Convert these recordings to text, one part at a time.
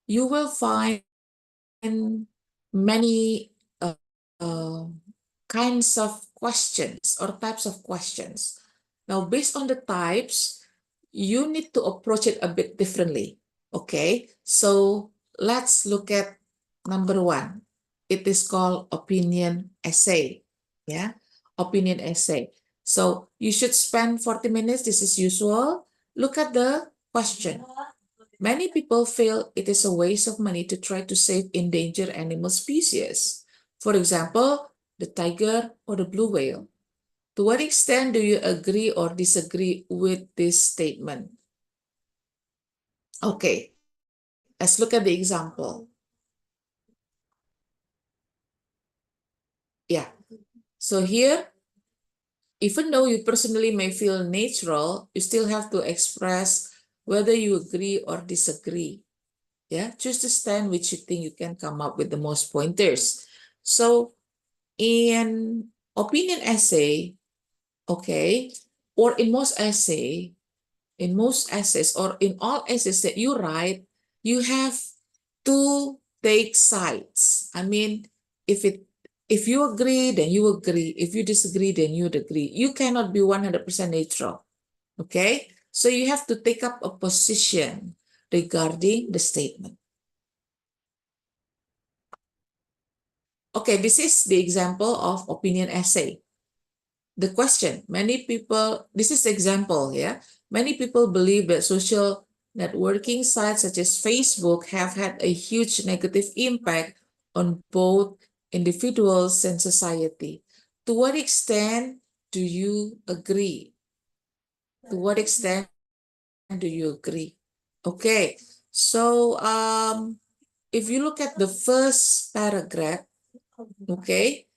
you will find many uh, kinds of questions or types of questions. Now, based on the types, you need to approach it a bit differently. Okay, so let's look at number one. It is called opinion essay. Yeah, opinion essay. So you should spend 40 minutes. This is usual. Look at the question. Many people feel it is a waste of money to try to save endangered animal species. For example, the tiger or the blue whale. To what extent do you agree or disagree with this statement? Okay, let's look at the example. Yeah, so here, even though you personally may feel natural, you still have to express whether you agree or disagree. Yeah, choose the stand which you think you can come up with the most pointers. So in opinion essay, okay, or in most essays or in all essays that you write, you have to take sides. I mean, if you agree, then you agree. If you disagree, then you agree. You cannot be 100% neutral. Okay? So you have to take up a position regarding the statement. Okay, this is the example of opinion essay. The question, many people, this is the example, yeah? Many people believe that social networking sites such as Facebook have had a huge negative impact on both individuals and society. To what extent do you agree? To what extent do you agree? Okay, so if you look at the first paragraph, okay,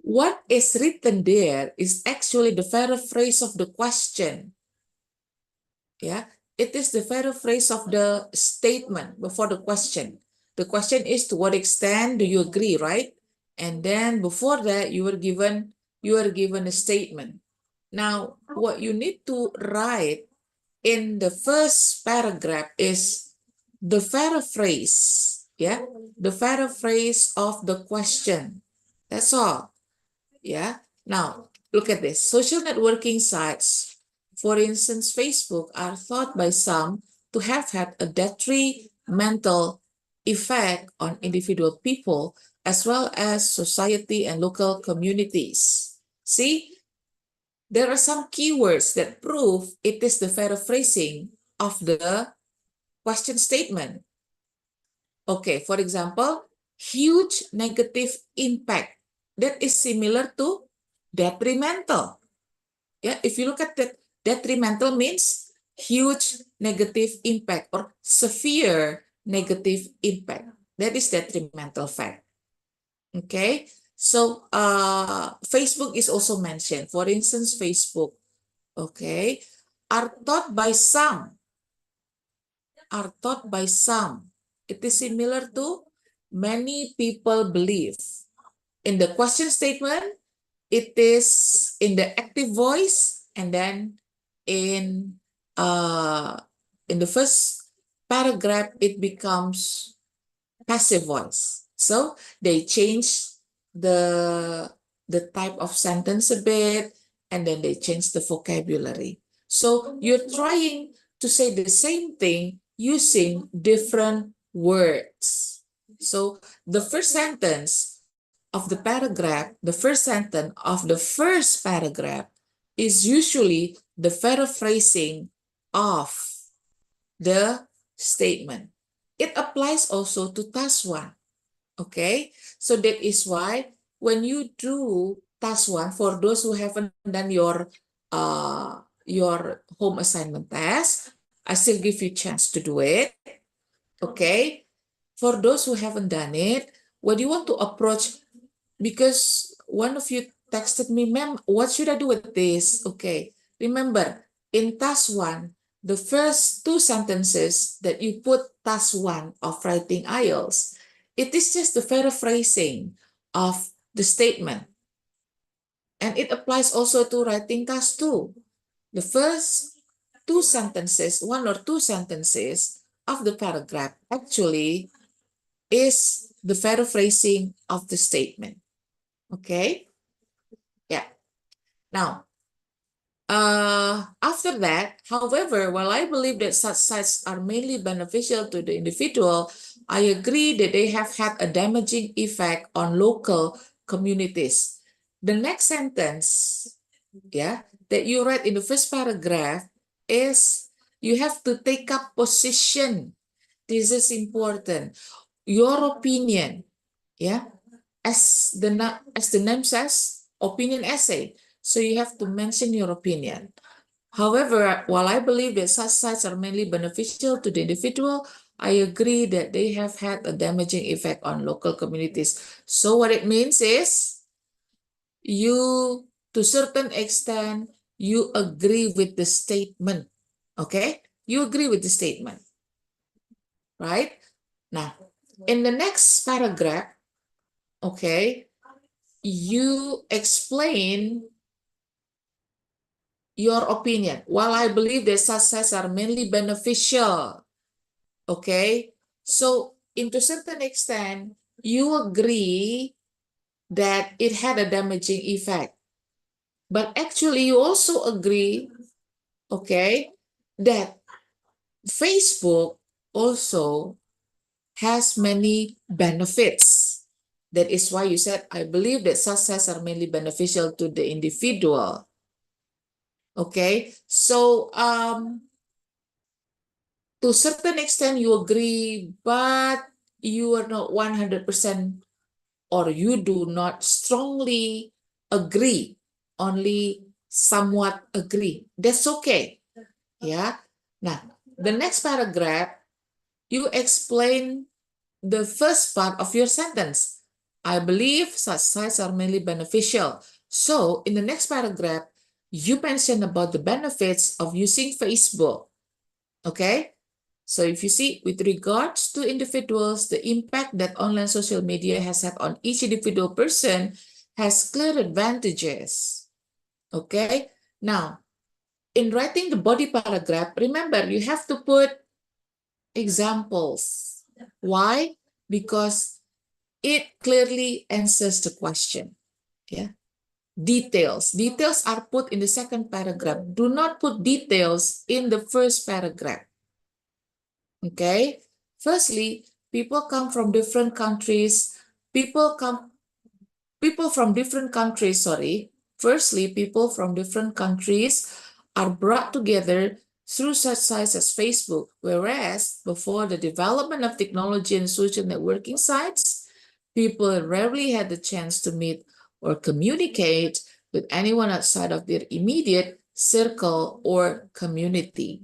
what is written there is actually the paraphrase of the question. Yeah, it is the paraphrase of the statement before the question. The question is, to what extent do you agree, right? And then before that, you are given a statement. Now, what you need to write in the first paragraph is the paraphrase, yeah, the paraphrase of the question. That's all. Yeah. Now, look at this. Social networking sites, for instance, Facebook, are thought by some to have had a detrimental effect on individual people as well as society and local communities. See, there are some keywords that prove it is the paraphrasing of the question statement. Okay, for example, huge negative impact. That is similar to detrimental. Yeah, if you look at that, detrimental means huge negative impact or severe negative impact. That is detrimental fact. Okay, so Facebook is also mentioned. For instance, Facebook, okay, are taught by some. It is similar to many people believe. In the question statement, it is in the active voice, and then in the first paragraph, it becomes passive voice. So they change the type of sentence a bit, and then they change the vocabulary. So you're trying to say the same thing using different words. So the first sentence of the paragraph, the first sentence of the first paragraph is usually the paraphrasing of the statement. It applies also to task 1. Okay, so that is why when you do task 1, for those who haven't done your home assignment test, I still give you a chance to do it. Okay, for those who haven't done it, what do you want to approach? Because one of you texted me, ma'am, what should I do with this? Okay, remember, in task 1, the first 2 sentences that you put task 1 of writing IELTS, it is just the paraphrasing of the statement. And it applies also to writing task 2. The first two sentences, one or two sentences of the paragraph actually is the paraphrasing of the statement. Okay? Yeah. Now, after that, however, while I believe that such sites are mainly beneficial to the individual, I agree that they have had a damaging effect on local communities. The next sentence, yeah, that you read in the first paragraph is you have to take up position. This is important. Your opinion, yeah, as the name says, opinion essay. So you have to mention your opinion. However, while I believe that such sites are mainly beneficial to the individual, I agree that they have had a damaging effect on local communities. So what it means is you, to certain extent, you agree with the statement. Okay? You agree with the statement, right? Now, in the next paragraph, okay, you explain your opinion. While I believe that such sites are mainly beneficial, okay, so to a certain extent, you agree that it had a damaging effect. But actually, you also agree, okay, that Facebook also has many benefits. That is why you said, I believe that such sites are mainly beneficial to the individual. Okay, so to a certain extent you agree, but you are not 100% or you do not strongly agree, only somewhat agree. That's okay. Yeah. Now, the next paragraph, you explain the first part of your sentence. I believe such sites are mainly beneficial. So, in the next paragraph, you mention about the benefits of using Facebook. Okay? So if you see, with regards to individuals, the impact that online social media has had on each individual person has clear advantages. Okay? Now, in writing the body paragraph, remember, you have to put examples. Why? Because it clearly answers the question. Yeah. Details. Details are put in the second paragraph. Do not put details in the first paragraph. Okay. Firstly, people come from different countries. People from different countries, sorry. Firstly, people from different countries are brought together through such sites as Facebook, whereas before the development of technology and social networking sites, people rarely had the chance to meet or communicate with anyone outside of their immediate circle or community.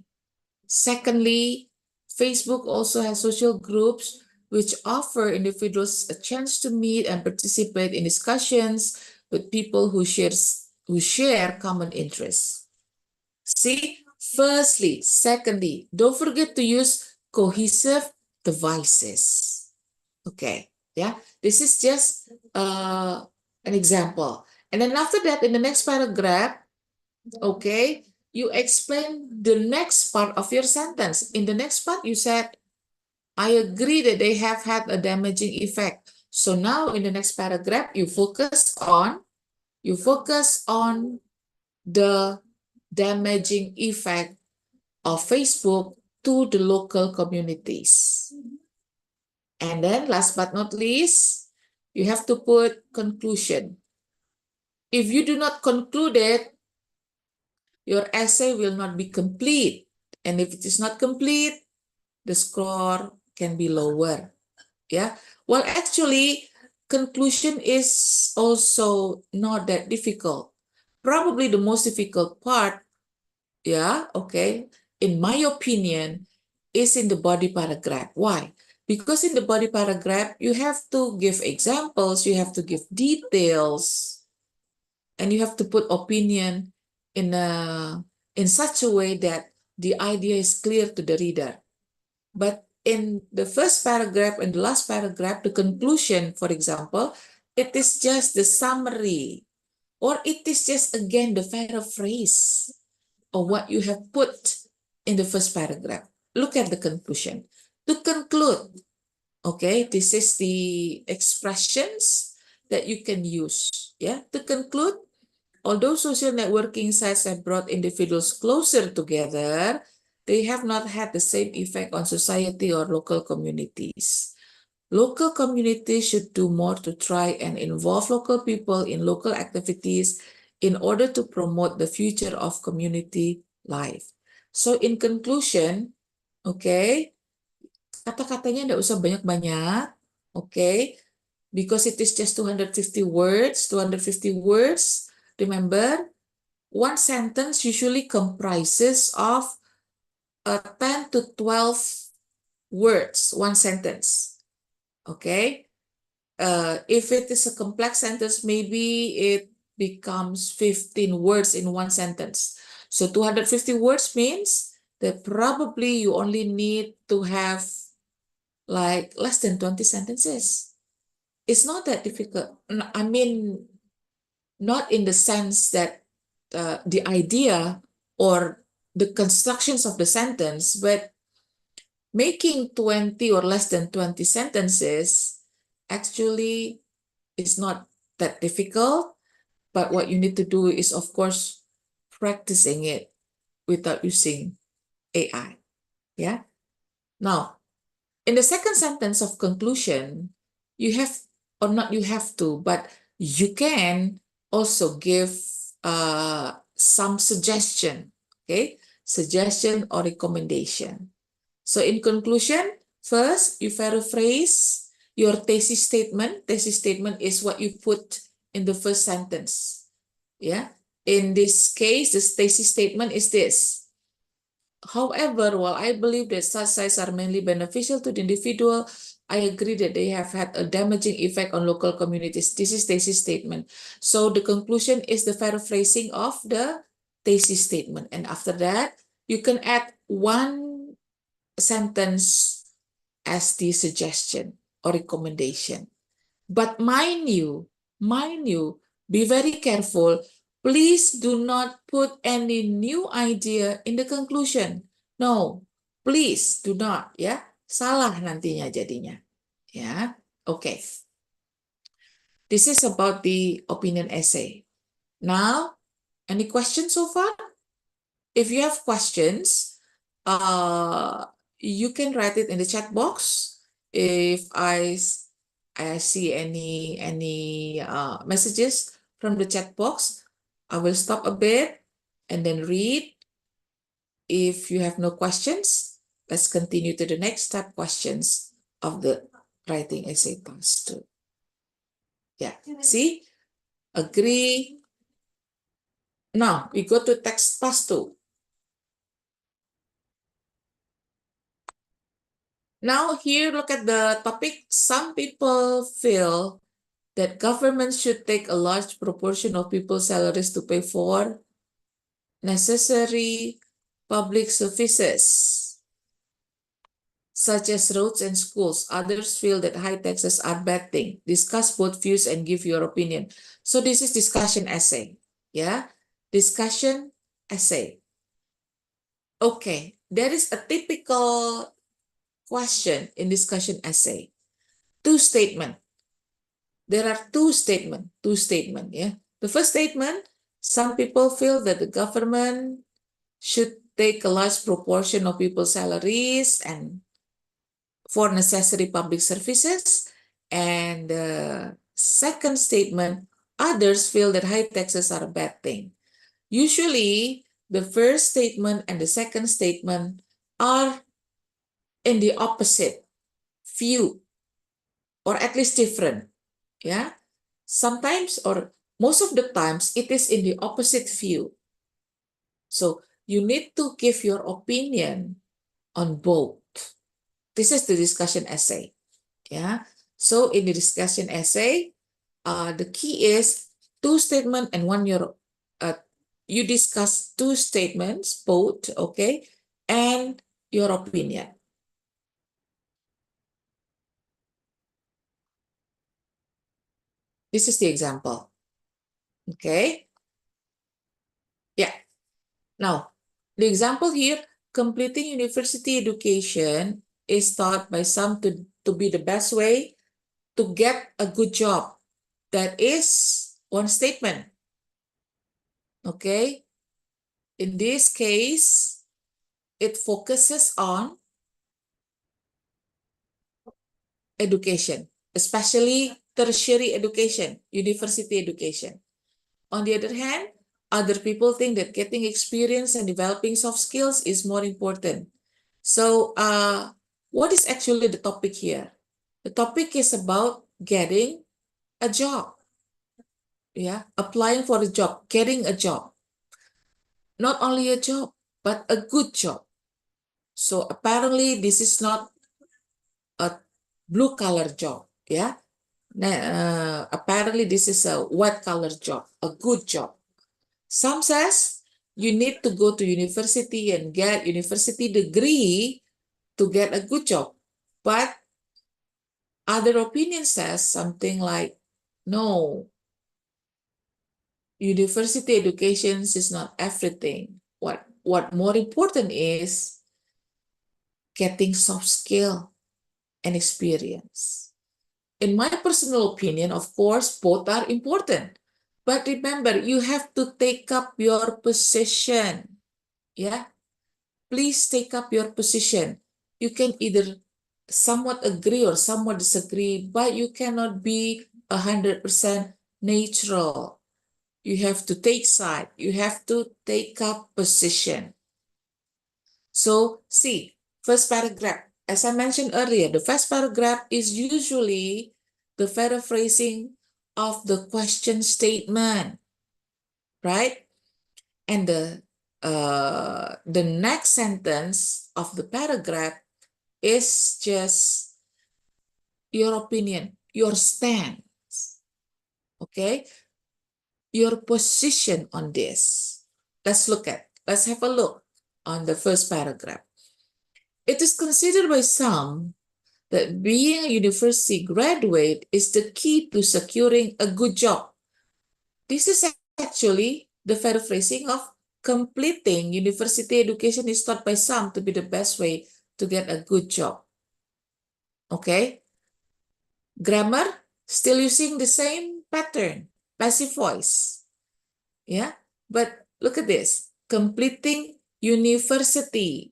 Secondly, Facebook also has social groups which offer individuals a chance to meet and participate in discussions with people who share common interests. See, firstly, secondly, don't forget to use cohesive devices. Okay, yeah, this is just an example. And then after that, in the next paragraph, okay, you explain the next part of your sentence. In the next part, you said, I agree that they have had a damaging effect. So now in the next paragraph, you focus on the damaging effect of Facebook to the local communities. And then last but not least, you have to put conclusion. If you do not conclude it, your essay will not be complete. And if it is not complete, the score can be lower. Yeah. Well, actually, conclusion is also not that difficult. Probably the most difficult part, yeah, okay, in my opinion, is in the body paragraph. Why? Because in the body paragraph, you have to give examples, you have to give details, and you have to put opinion in such a way that the idea is clear to the reader. But in the first paragraph and the last paragraph, the conclusion, for example, it is just the summary, or it is just again the paraphrase of what you have put in the first paragraph. Look at the conclusion. To conclude, okay, this is the expressions that you can use. Yeah, to conclude, although social networking sites have brought individuals closer together, they have not had the same effect on society or local communities. Local communities should do more to try and involve local people in local activities in order to promote the future of community life. So in conclusion, okay, kata-katanya nggak usah banyak-banyak, okay, because it is just 250 words, remember, one sentence usually comprises of 10 to 12 words, one sentence, okay? If it is a complex sentence, maybe it becomes 15 words in one sentence. So 250 words means that probably you only need to have like less than 20 sentences. It's not that difficult. I mean, not in the sense that the idea or the constructions of the sentence, but making 20 or less than 20 sentences actually is not that difficult. But what you need to do is, of course, practicing it without using AI. Yeah. Now, in the second sentence of conclusion, you have, or not you have to, but you can also give some suggestion, okay? Suggestion or recommendation. So in conclusion, first, you paraphrase your thesis statement. Thesis statement is what you put in the first sentence. Yeah. In this case, the thesis statement is this. However, while I believe that such sites are mainly beneficial to the individual, I agree that they have had a damaging effect on local communities. This is thesis statement. So the conclusion is the paraphrasing of the thesis statement. And after that, you can add one sentence as the suggestion or recommendation. But mind you, be very careful. Please do not put any new idea in the conclusion. No, please do not, ya. Salah nantinya jadinya. Ya, okay. This is about the opinion essay. Now, any questions so far? If you have questions, you can write it in the chat box. If I see any messages from the chat box, I will stop a bit and then read. If you have no questions, let's continue to the next step questions of the writing essay task 2. Yeah, see, agree. Now we go to text task 2. Now here, look at the topic. Some people feel that government should take a large proportion of people's salaries to pay for necessary public services, such as roads and schools. Others feel that high taxes are bad thing. Discuss both views and give your opinion. So this is discussion essay. Yeah, discussion essay. Okay, there is a typical question in discussion essay. Two statements. There are two statements, yeah. The first statement, some people feel that the government should take a large proportion of people's salaries and for necessary public services. And the second statement, others feel that high taxes are a bad thing. Usually, the first statement and the second statement are in the opposite view, or at least different. Yeah, sometimes or most of the times it is in the opposite view. So you need to give your opinion on both. This is the discussion essay. Yeah. So in the discussion essay, the key is two statements and one your. You discuss two statements, both, okay, and your opinion. This is the example. Okay. Yeah. Now, the example here, completing university education is thought by some to be the best way to get a good job. That is one statement. Okay? In this case, it focuses on education, especially tertiary education, university education. On the other hand, other people think that getting experience and developing soft skills is more important. So, what is actually the topic here? The topic is about getting a job, yeah, applying for a job, getting a job. Not only a job, but a good job. So apparently this is not a blue collar job, yeah. Apparently this is a white collar job, a good job. Some says you need to go to university and get university degree to get a good job. But other opinion says something like, no, university education is not everything. What more important is getting soft skill and experience. In my personal opinion, of course, both are important. But remember, you have to take up your position. Yeah, please take up your position. You can either somewhat agree or somewhat disagree, but you cannot be 100% neutral. You have to take side. You have to take up position. So see, first paragraph. As I mentioned earlier, the first paragraph is usually the paraphrasing of the question statement, right? And the next sentence of the paragraph is just your opinion, your stance, okay? Your position on this. Let's have a look on the first paragraph. It is considered by some that being a university graduate is the key to securing a good job. This is actually the paraphrasing of completing university education is thought by some to be the best way to get a good job. Okay? Grammar, still using the same pattern, passive voice. Yeah? But look at this. Completing university.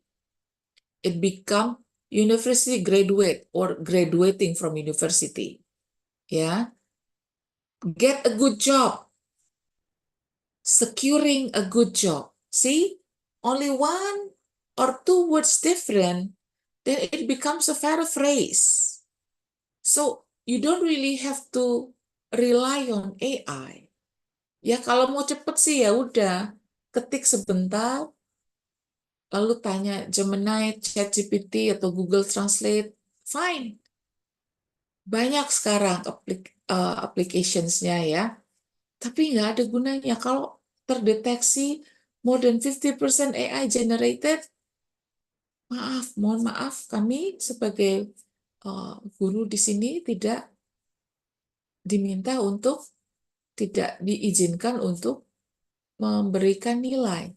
It become university graduate or graduating from university. Yeah. Get a good job. Securing a good job. See, only one or two words different, then it becomes a paraphrase. So you don't really have to rely on AI. Ya kalau mau cepet sih ya udah ketik sebentar, lalu tanya Gemini, ChatGPT atau Google Translate, fine. Banyak sekarang applicationsnya ya. Tapi nggak ada gunanya kalau terdeteksi more than 50% AI generated. Mohon maaf, kami sebagai guru di sini tidak diizinkan untuk memberikan nilai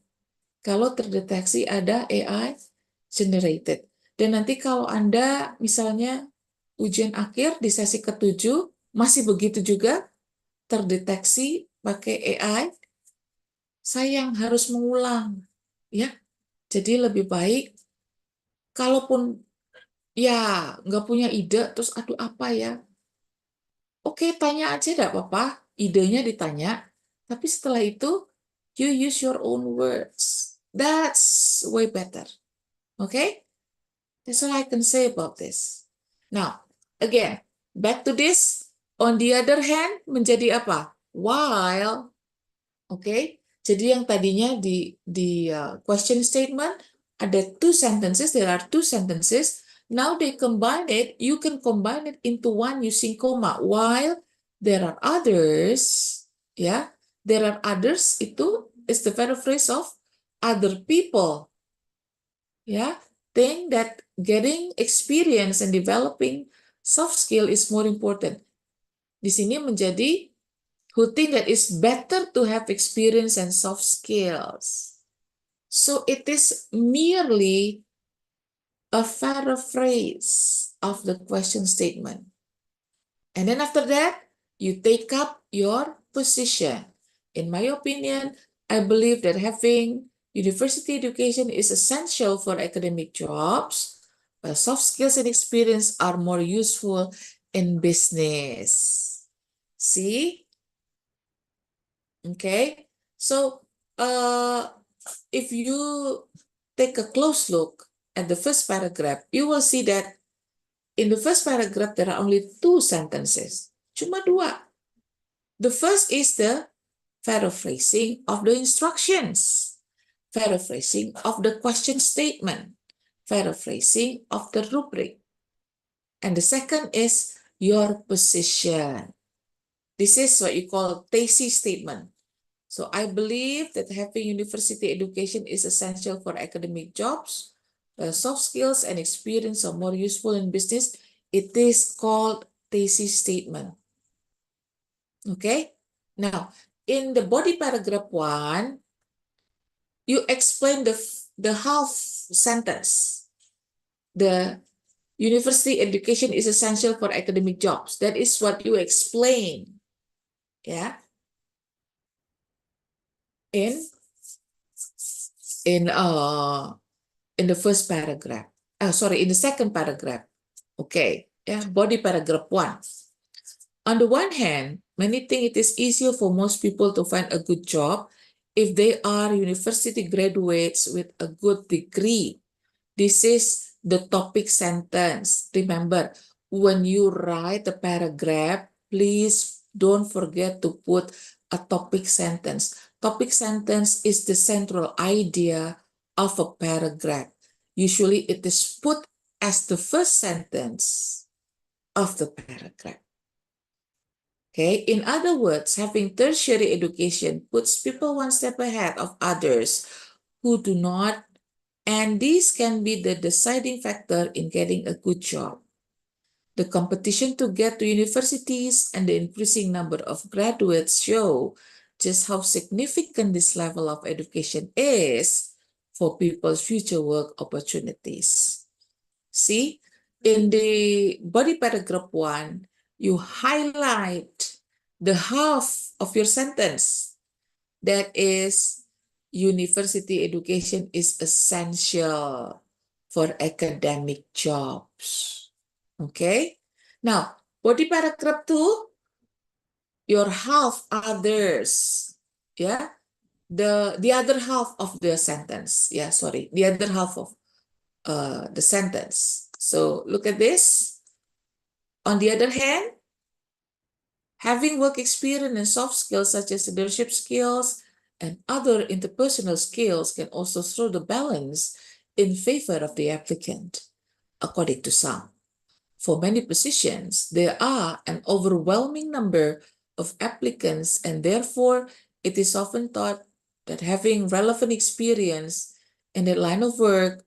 kalau terdeteksi ada AI generated. Dan nanti kalau Anda misalnya ujian akhir di sesi ke-7 masih begitu juga terdeteksi pakai AI, sayang harus mengulang, ya. Jadi lebih baik, kalaupun ya nggak punya ide, terus aduh apa ya? Oke, tanya aja nggak apa-apa, idenya ditanya, tapi setelah itu you use your own words. That's way better. Okay? That's all I can say about this. Now, again, back to this. On the other hand, menjadi apa? While, okay? Jadi yang tadinya di question statement ada two sentences, there are two sentences. Now they combine it, you can combine it into one using comma. While there are others, ya, there are others itu is the paraphrase of other people, ya, think that getting experience and developing soft skill is more important. Di sini menjadi who think that it's better to have experience and soft skills. So it is merely a paraphrase of the question statement. And then after that, you take up your position. In my opinion, I believe that having university education is essential for academic jobs, but soft skills and experience are more useful in business. See? Okay. So, if you take a close look at the first paragraph, you will see that in the first paragraph, there are only two sentences. Cuma dua. The first is the paraphrasing of the instructions, paraphrasing of the question statement, paraphrasing of the rubric. And the second is your position. This is what you call thesis statement. So I believe that having university education is essential for academic jobs. Soft skills and experience are more useful in business. It is called thesis statement. Okay. Now, in the body paragraph 1, you explain the half sentence. The university education is essential for academic jobs. That is what you explain. Yeah. In in uh in the first paragraph. Sorry, in the second paragraph. Okay. Yeah, body paragraph 1. On the one hand, many think it is easier for most people to find a good job if they are university graduates with a good degree. This is the topic sentence. Remember, when you write a paragraph, please don't forget to put a topic sentence. Topic sentence is the central idea of a paragraph. Usually it is put as the first sentence of the paragraph. Okay, in other words, having tertiary education puts people one step ahead of others who do not, and this can be the deciding factor in getting a good job. The competition to get to universities and the increasing number of graduates show just how significant this level of education is for people's future work opportunities. See, in the body paragraph 1, you highlight the half of your sentence. That is, university education is essential for academic jobs. Okay? Now, body paragraph 2, your half others. Yeah? The other half of the sentence. Yeah, sorry. The other half of the sentence. So look at this. On the other hand, having work experience and soft skills such as leadership skills and other interpersonal skills can also throw the balance in favor of the applicant, according to some. For many positions, there are an overwhelming number of applicants, and therefore it is often thought that having relevant experience in that line of work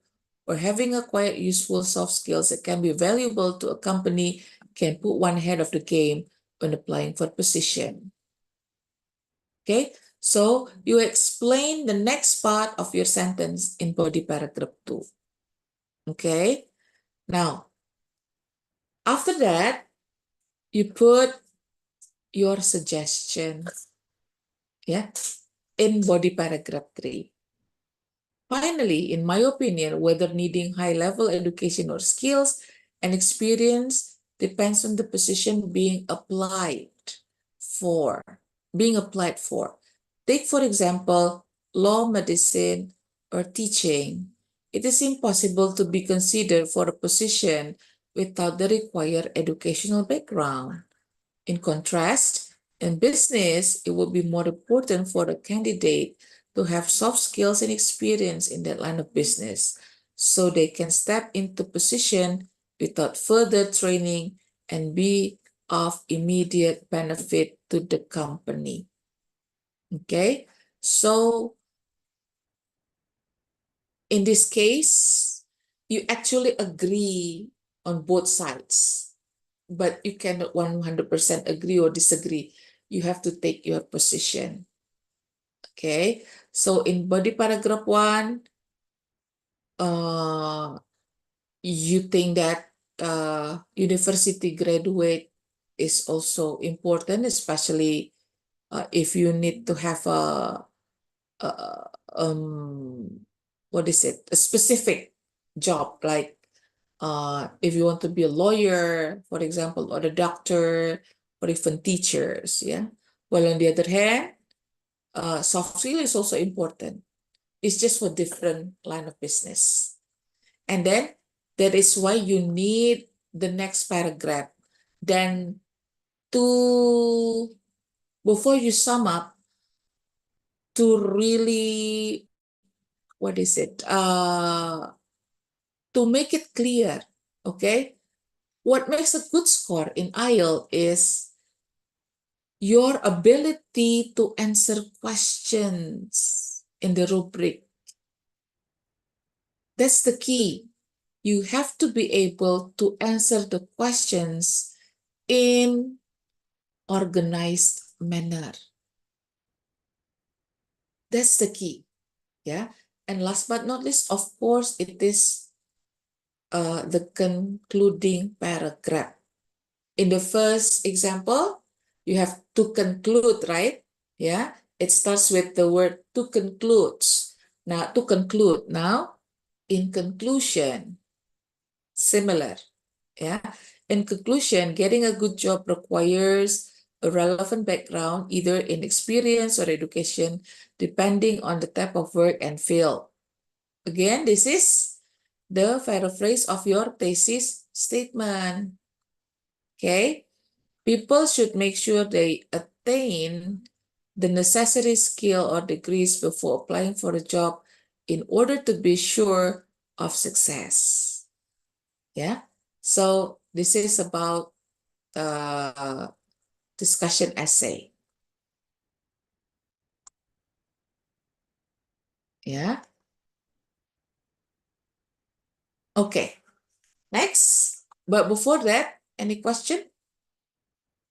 or having acquired useful soft skills that can be valuable to a company can put one ahead of the game when applying for a position. Okay, so you explain the next part of your sentence in body paragraph 2. Okay, now after that, you put your suggestion, yeah, in body paragraph 3. Finally, in my opinion, whether needing high-level education or skills and experience depends on the position being applied for. Take, for example, law, medicine, or teaching. It is impossible to be considered for a position without the required educational background. In contrast, in business, it would be more important for a candidate to have soft skills and experience in that line of business so they can step into position without further training and be of immediate benefit to the company. Okay, so in this case, you actually agree on both sides, but you cannot 100% agree or disagree. You have to take your position. Okay, so in body paragraph 1, you think that university graduate is also important, especially if you need to have a what is it? A specific job, like if you want to be a lawyer, for example, or a doctor, or even teachers, yeah. Well, on the other hand, soft skill is also important. It's just for different line of business. And then that is why you need the next paragraph. Then to, before you sum up, to really, what is it? To make it clear, okay? What makes a good score in IELTS is your ability to answer questions in the rubric. That's the key. You have to be able to answer the questions in organized manner. That's the key. Yeah. And last but not least, of course, it is the concluding paragraph. In the first example, you have to conclude, right? Yeah. It starts with the word to conclude. Now, to conclude. Now, in conclusion, similar. Yeah. In conclusion, getting a good job requires a relevant background, either in experience or education, depending on the type of work and field. Again, this is the paraphrase of your thesis statement. Okay. People should make sure they attain the necessary skill or degrees before applying for a job in order to be sure of success. Yeah. So this is about discussion essay. Yeah. Okay. Next. But before that, any question?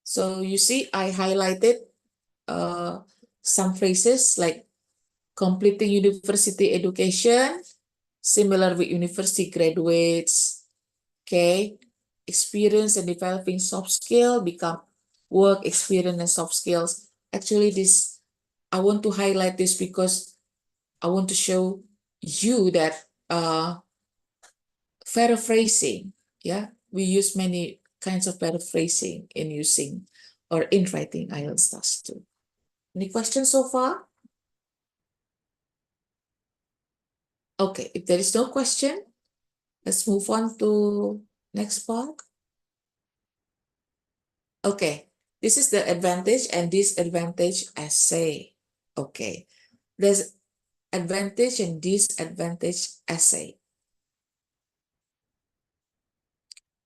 So you see, I highlighted some phrases like completing university education, similar with university graduates, okay? Experience and developing soft skill, become work experience and soft skills. Actually, this, I want to highlight this because I want to show you that paraphrasing, yeah, we use many kinds of paraphrasing in using or in writing IELTS task too. Any questions so far? Okay, if there is no question, let's move on to next part. Okay, this is the advantage and disadvantage essay. Okay, there's advantage and disadvantage essay.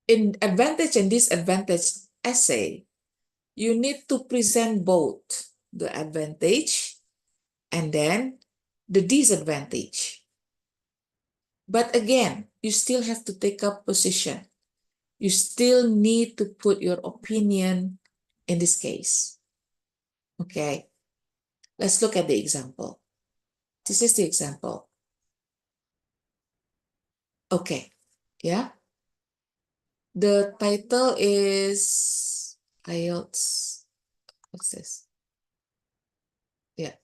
In advantage and disadvantage essay, you need to present both the advantage and then the disadvantage. But again, you still have to take up position. You still need to put your opinion in this case. Okay, let's look at the example. This is the example. Okay, yeah. The title is IELTS. What's this? Yeah.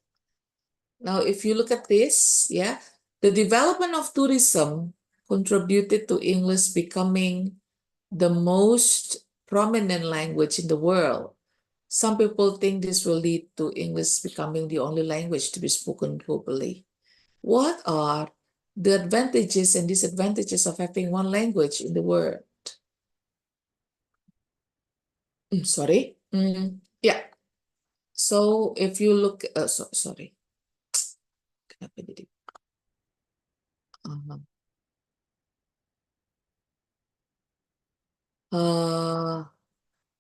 Now, if you look at this, yeah, the development of tourism contributed to English becoming the most prominent language in the world. Some people think this will lead to English becoming the only language to be spoken globally. What are the advantages and disadvantages of having one language in the world? Sorry. Yeah. So if you look, sorry. Kenapa jadi?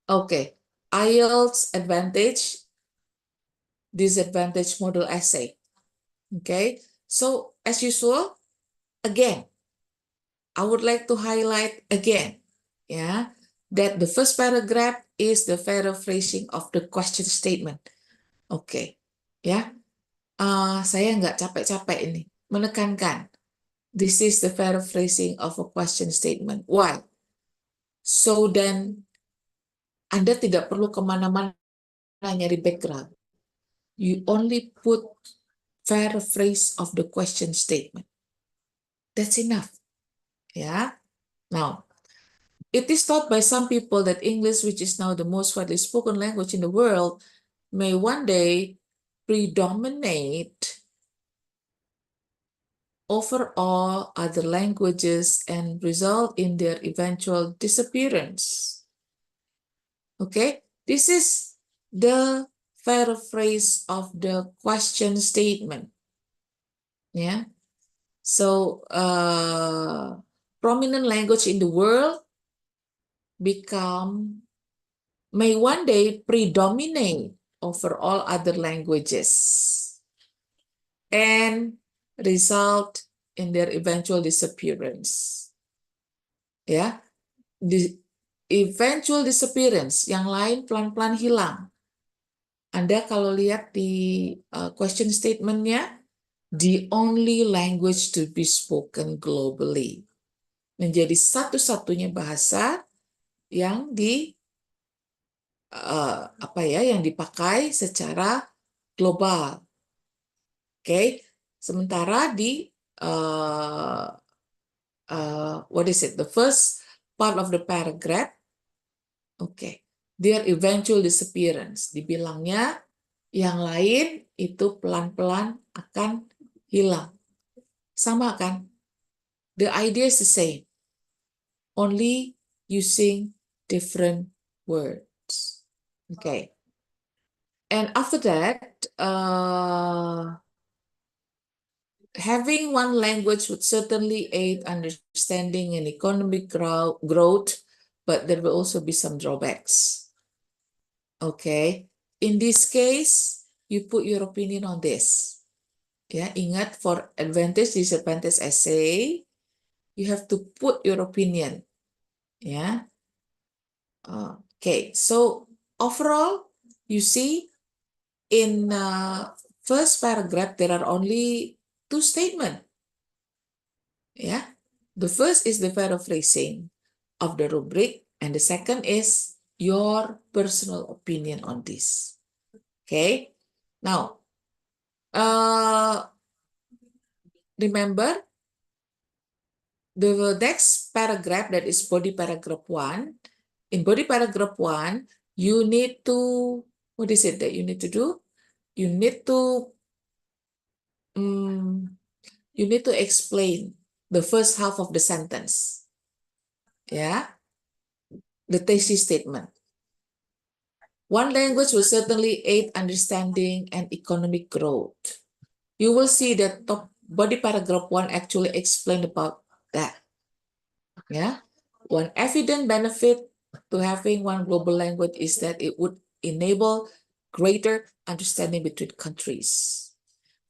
Okay. IELTS advantage, disadvantage model essay. Okay. So as usual, again, I would like to highlight again, yeah, that the first paragraph is the paraphrasing of the question statement. Okay. Yeah. saya nggak capek-capek ini menekankan. This is the paraphrasing of a question statement. Why? So then Anda tidak perlu kemana-mana nyari background. You only put paraphrase of the question statement. That's enough. Yeah. Now, it is thought by some people that English, which is now the most widely spoken language in the world, may one day predominate over all other languages and result in their eventual disappearance. Okay, this is the paraphrase of the question statement. Yeah, so prominent language in the world may one day predominate over all other languages and result in their eventual disappearance. Ya, the eventual disappearance, yang lain pelan-pelan hilang. Anda kalau lihat di question statement-nya, the only language to be spoken globally. Menjadi satu-satunya bahasa yang yang dipakai secara global. Oke, sementara di what is it? The first part of the paragraph, their eventual disappearance. Dibilangnya yang lain itu pelan-pelan akan hilang. Sama kan? The idea is the same, only using different words. Okay. And after that, having one language would certainly aid understanding and economic growth, but there will also be some drawbacks. Okay. In this case, you put your opinion on this. Ya, ingat for advantage disadvantage essay, you have to put your opinion. Ya. Okay, so overall, you see in first paragraph there are only two statements. Yeah, the first is the paraphrasing of the rubric, and the second is your personal opinion on this. Okay, now remember the next paragraph, that is body paragraph 1. In body paragraph 1, you need to, what is it that you need to do? You need to explain the first half of the sentence. Yeah, the thesis statement. One language will certainly aid understanding and economic growth. You will see that top body paragraph 1 actually explained about that. Yeah, one evident benefit to having one global language is that it would enable greater understanding between countries.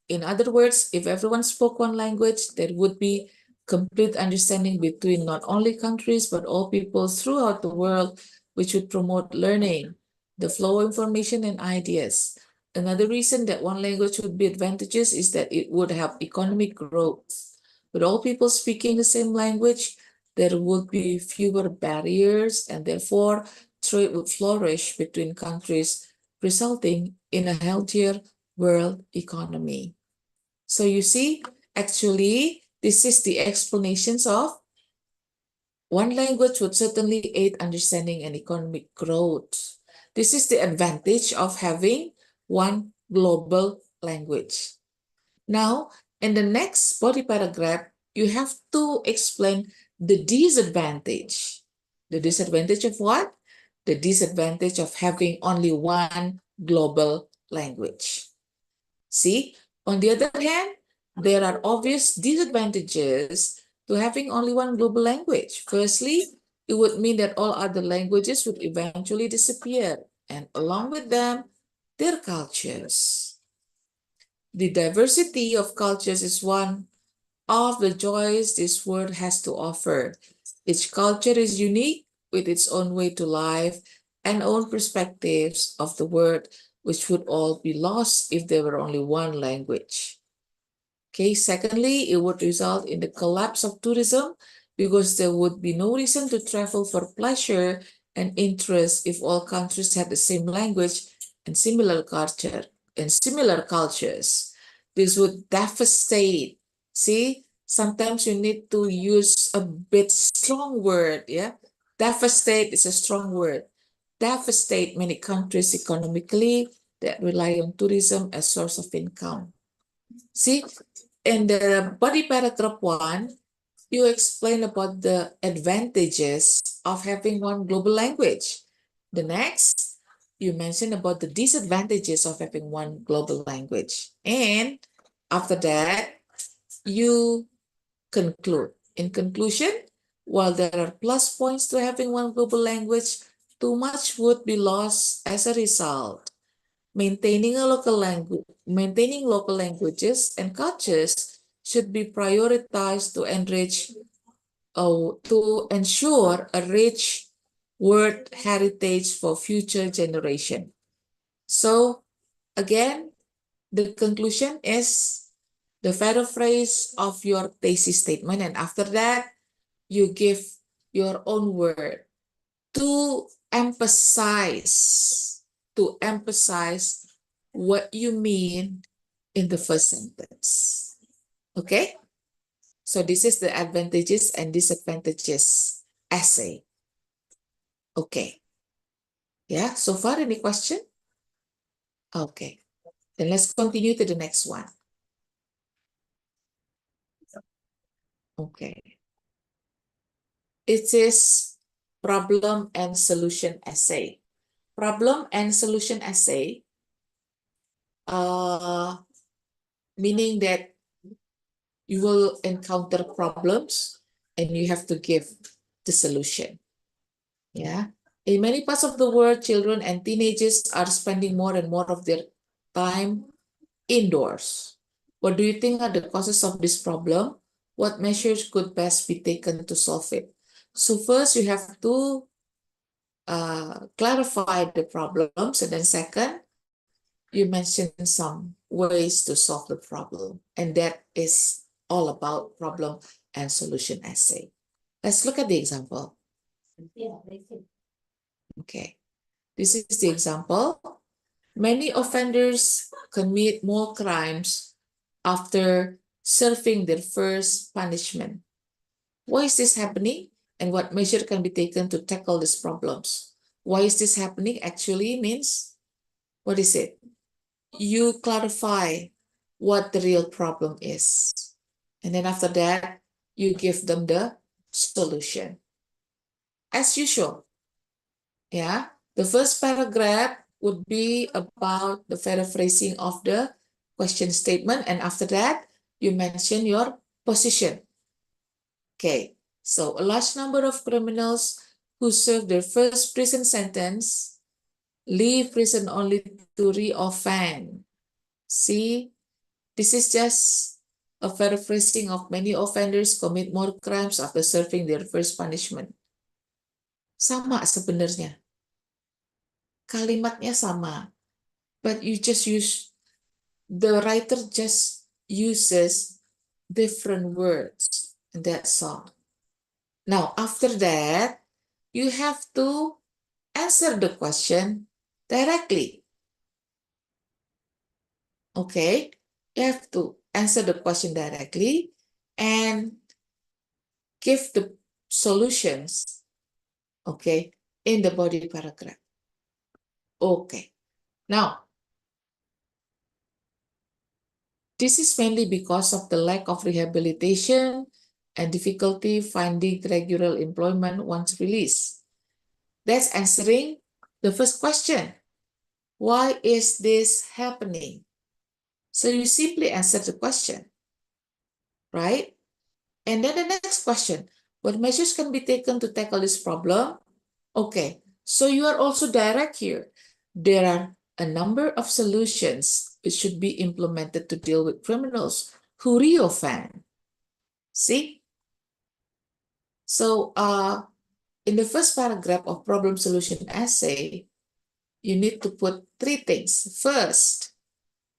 In other words, if everyone spoke one language, there would be complete understanding between not only countries, but all people throughout the world, which would promote learning, the flow of information and ideas. Another reason that one language would be advantageous is that it would have economic growth. With all people speaking the same language, there would be fewer barriers, and therefore trade would flourish between countries, resulting in a healthier world economy. So you see, actually, this is the explanations of one language would certainly aid understanding and economic growth. This is the advantage of having one global language. Now, in the next body paragraph, you have to explain the disadvantage. The disadvantage of what? The disadvantage of having only one global language. See, on the other hand, there are obvious disadvantages to having only one global language. Firstly, it would mean that all other languages would eventually disappear, and along with them, their cultures. The diversity of cultures is one of the joys this world has to offer. Each culture is unique with its own way to life and own perspectives of the world, which would all be lost if there were only one language. Okay, secondly, it would result in the collapse of tourism because there would be no reason to travel for pleasure and interest if all countries had the same language and similar culture and similar cultures. This would devastate. See, sometimes you need to use a bit strong word, yeah? Devastate is a strong word. Devastate many countries economically that rely on tourism as source of income. See, in the body paragraph 1, you explain about the advantages of having one global language. The next, you mention about the disadvantages of having one global language. And after that, you conclude. In conclusion, while there are plus points to having one global language, too much would be lost as a result. Maintaining local languages and cultures should be prioritized to ensure a rich word heritage for future generation. So again, the conclusion is the paraphrase of your thesis statement, and after that, you give your own word to emphasize what you mean in the first sentence. Okay? So this is the advantages and disadvantages essay. Okay. Yeah, so far any question? Okay. Then let's continue to the next one. Okay. It is problem and solution essay. Problem and solution essay, meaning that you will encounter problems and you have to give the solution. Yeah. In many parts of the world, children and teenagers are spending more and more of their time indoors. What do you think are the causes of this problem? What measures could best be taken to solve it? So first, you have to clarify the problems, and then second, you mention some ways to solve the problem, and that is all about problem and solution essay. Let's look at the example. Okay, this is the example. Many offenders commit more crimes after serving their first punishment. Why is this happening? And what measure can be taken to tackle these problems? Why is this happening actually means, what is it? You clarify what the real problem is. And then after that, you give them the solution. As usual, yeah, the first paragraph would be about the paraphrasing of the question statement. And after that, you mention your position. Okay, so a large number of criminals who serve their first prison sentence leave prison only to re-offend. See, this is just a paraphrasing of many offenders commit more crimes after serving their first punishment. Sama sebenarnya. Kalimatnya sama. But you just the writer just uses different words. And that's all. Now, after that, you have to answer the question directly. Okay? You have to answer the question directly and give the solutions, okay, in the body paragraph. Okay. Now, this is mainly because of the lack of rehabilitation and difficulty finding regular employment once released. That's answering the first question. Why is this happening? So you simply answer the question, right? And then the next question, what measures can be taken to tackle this problem? Okay, so you are also direct here. There are a number of solutions which should be implemented to deal with criminals who reoffend. See? So in the first paragraph of problem solution essay, you need to put three things. First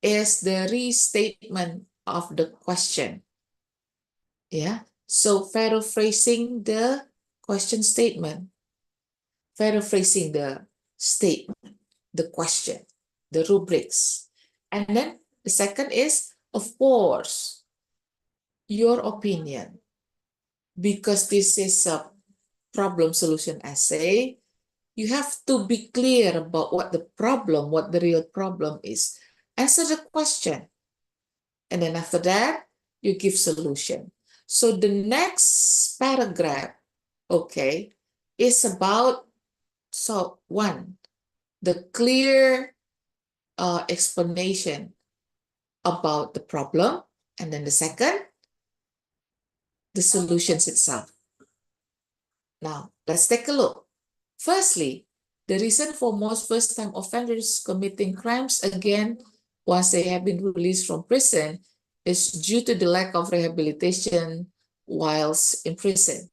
is the restatement of the question. Yeah. So paraphrasing the question statement, paraphrasing the statement, the question, the rubrics. And then the second is, of course, your opinion. Because this is a problem solution essay, you have to be clear about what the problem, what the real problem is. Answer the question. And then after that, you give solution. So the next paragraph, okay, is about, so one, the clear explanation about the problem. And then the second, the solutions itself. Now, let's take a look. Firstly, the reason for most first-time offenders committing crimes again once they have been released from prison is due to the lack of rehabilitation whilst in prison.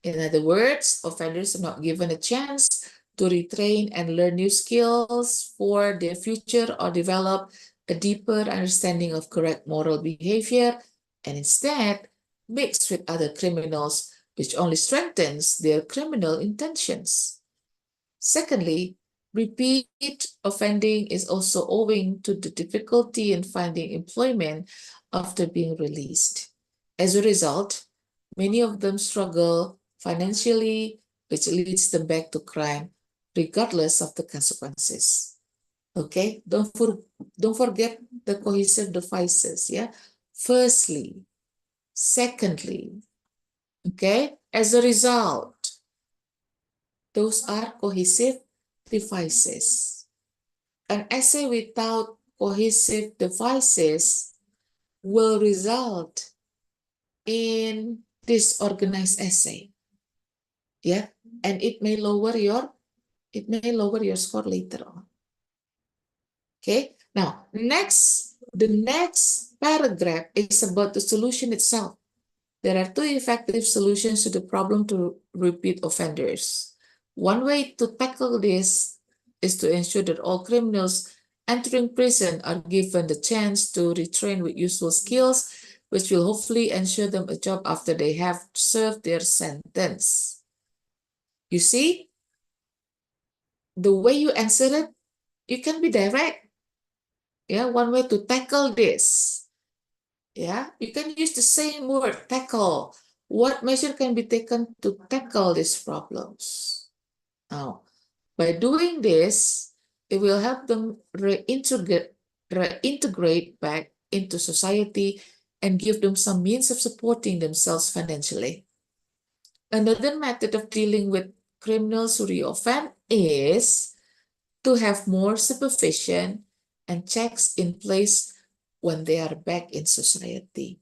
In other words, offenders are not given a chance to retrain and learn new skills for their future or develop a deeper understanding of correct moral behavior, and instead mix with other criminals, which only strengthens their criminal intentions. Secondly, repeat offending is also owing to the difficulty in finding employment after being released. As a result, many of them struggle financially, which leads them back to crime, regardless of the consequences. Okay, don't forget the cohesive devices. Yeah, firstly, secondly, okay, as a result, those are cohesive devices. An essay without cohesive devices will result in disorganized essay. Yeah, and it may lower your score later on. Okay, now the next paragraph is about the solution itself. There are two effective solutions to the problem to repeat offenders. One way to tackle this is to ensure that all criminals entering prison are given the chance to retrain with useful skills, which will hopefully ensure them a job after they have served their sentence. You see, the way you answer it, you can be direct. Yeah, one way to tackle this. Yeah, you can use the same word, tackle. What measure can be taken to tackle these problems? Now, by doing this, it will help them reintegrate back into society and give them some means of supporting themselves financially. Another method of dealing with criminals who reoffend is to have more supervision and checks in place when they are back in society.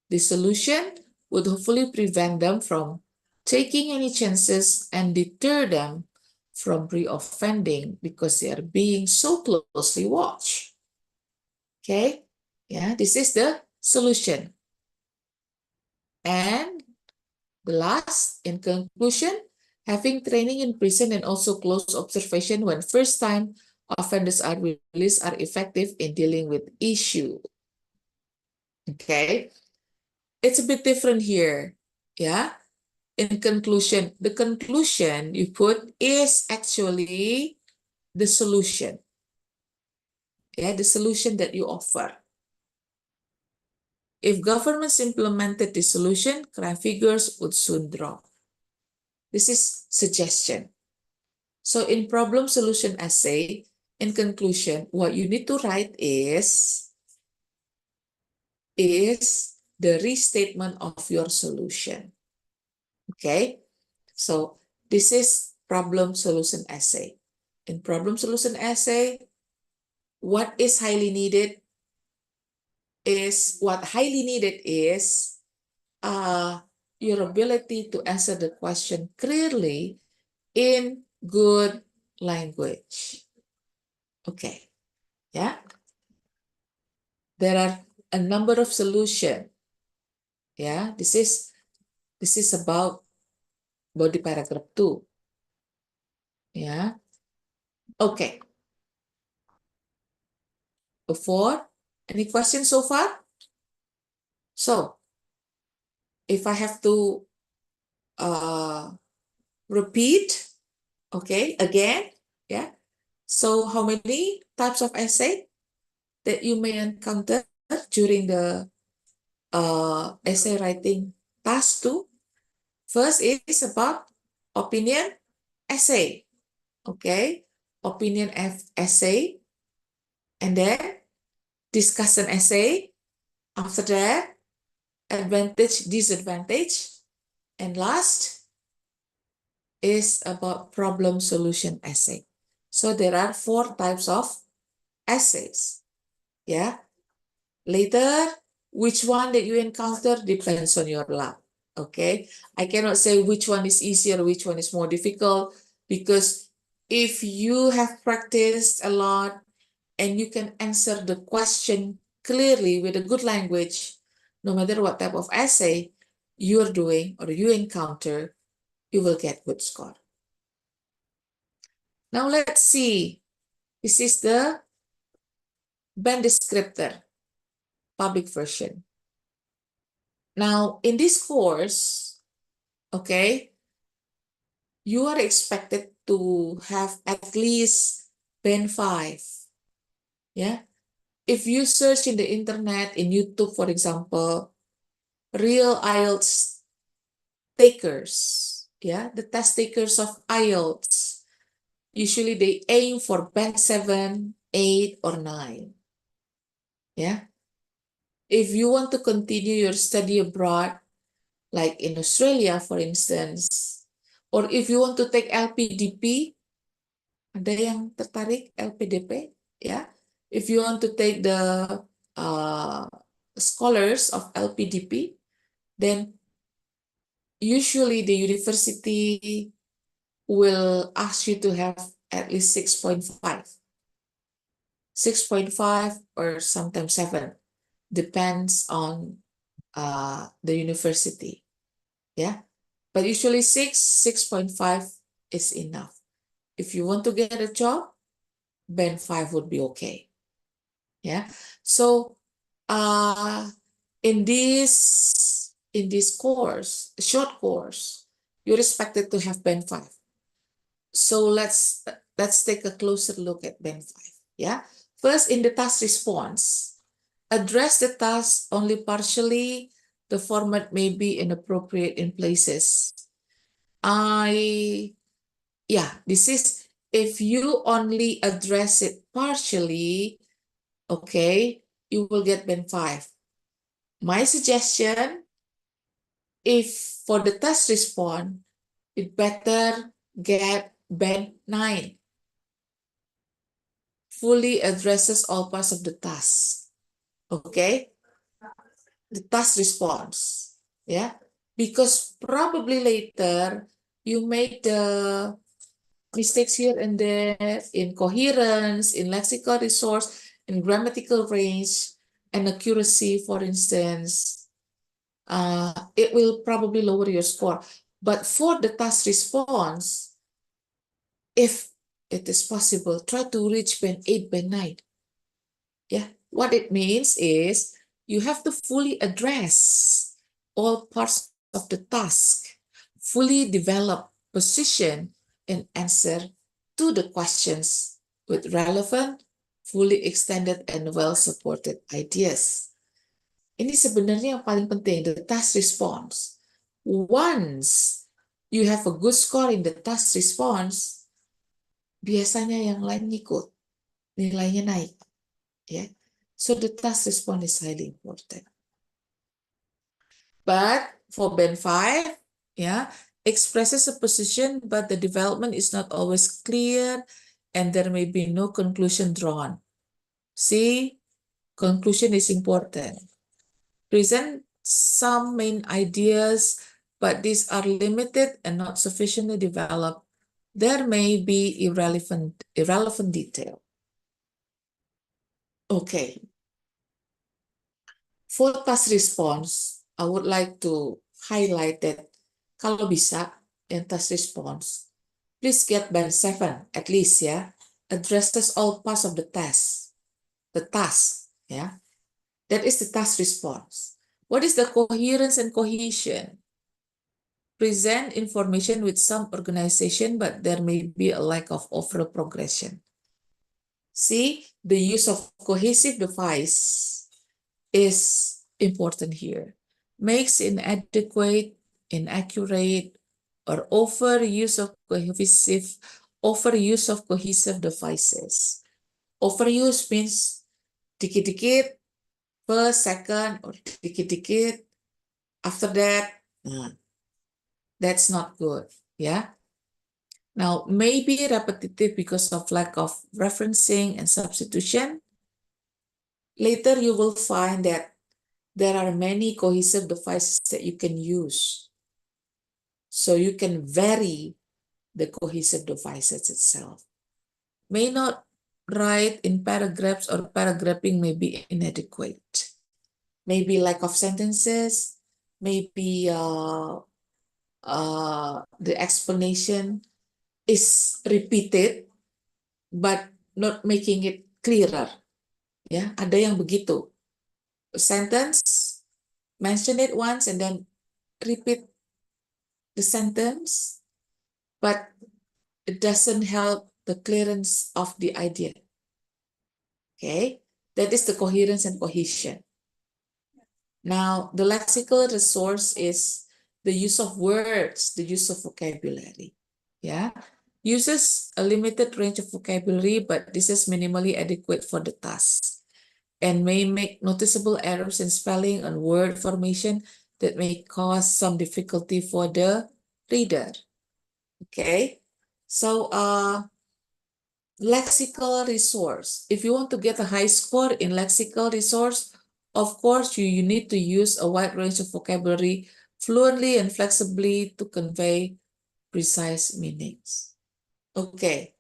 The solution would hopefully prevent them from taking any chances and deter them from reoffending because they are being so closely watched. Okay, yeah, this is the solution. And the last, in conclusion, having training in prison and also close observation when first-time offenders are released are effective in dealing with issue. Okay, it's a bit different here. Yeah, in conclusion, the conclusion you put is actually the solution. Yeah, the solution that you offer. If governments implemented the solution, crime figures would soon drop. This is suggestion. So in problem solution essay, in conclusion, what you need to write is the restatement of your solution. Okay, so this is problem solution essay. In problem solution essay, what is highly needed is your ability to answer the question clearly in good language. Okay, yeah. There are a number of solutions. Yeah, this is about body paragraph 2. Yeah. Okay. Before, any questions so far? So, if I have to repeat, okay, again, yeah. So, how many types of essay that you may encounter during the essay writing task 2? First is about opinion essay, okay? Opinion essay, and then discussion essay. After that, advantage, disadvantage, and last is about problem solution essay. So there are 4 types of essays. Yeah. Later, which one that you encounter depends on your luck. Okay. I cannot say which one is easier, which one is more difficult, because if you have practiced a lot and you can answer the question clearly with a good language, no matter what type of essay you're doing or you encounter, you will get good score. Now let's see. This is the band descriptor, public version. Now in this course, okay, you are expected to have at least band 5. Yeah. If you search in the internet, in YouTube, for example, real IELTS takers, yeah, the test takers of IELTS, usually they aim for band 7, 8, or 9. Yeah. If you want to continue your study abroad, like in Australia, for instance, or if you want to take LPDP, ada yang tertarik LPDP, ya? If you want to take the scholars of LPDP, then usually the university will ask you to have at least 6.5. 6.5 or sometimes 7, depends on the university. Yeah, but usually 6.5 is enough. If you want to get a job, band 5 would be okay. Yeah, so in this course, short course, you're expected to have band 5. So let's take a closer look at band 5. Yeah, first, in the task response, address the task only partially. The format may be inappropriate in places. This is if you only address it partially, okay, you will get band 5. My suggestion, if for the task response, it better get band 9. Fully addresses all parts of the task. Okay? The task response. Yeah? Because probably later you made the mistakes here and there in coherence, in lexical resource, in grammatical range, and accuracy, for instance. It will probably lower your score. But for the task response, if it is possible, try to reach band 8, band 9. Yeah, what it means is you have to fully address all parts of the task, fully develop, position, and answer to the questions with relevant, fully extended, and well-supported ideas. Ini sebenarnya yang paling penting, the task response. Once you have a good score in the task response, biasanya yang lain ngikut, nilainya naik. Yeah. So the task response is highly important. But for band 5, yeah, expresses a position, but the development is not always clear, and there may be no conclusion drawn. See, conclusion is important. Present some main ideas, but these are limited and not sufficiently developed. There may be irrelevant detail. Okay. For task response, I would like to highlight that kalau bisa, in task response, please get band 7 at least, ya. addresses all parts of the task. The task, yeah. That is the task response. What is the coherence and cohesion? Present information with some organization, but there may be a lack of overall progression. See, the use of cohesive device is important here. Makes inadequate, inaccurate, or overuse of cohesive devices. Overuse means dikit-dikit per second or dikit-dikit after that. That's not good, yeah? Now, maybe repetitive because of lack of referencing and substitution. Later, you will find that there are many cohesive devices that you can use. So you can vary the cohesive devices itself. May not write in paragraphs, or paragraphing may be inadequate. Maybe lack of sentences, maybe the explanation is repeated but not making it clearer. Ya, ada yang begitu. A sentence, mention it once and then repeat the sentence, but it doesn't help the clearance of the idea. Okay, that is the coherence and cohesion. Now, the lexical resource is the use of words, the use of vocabulary. Yeah, uses a limited range of vocabulary, but this is minimally adequate for the task and may make noticeable errors in spelling and word formation that may cause some difficulty for the reader. Okay, so lexical resource. If you want to get a high score in lexical resource, of course, you need to use a wide range of vocabulary fluently and flexibly to convey precise meanings. Okay,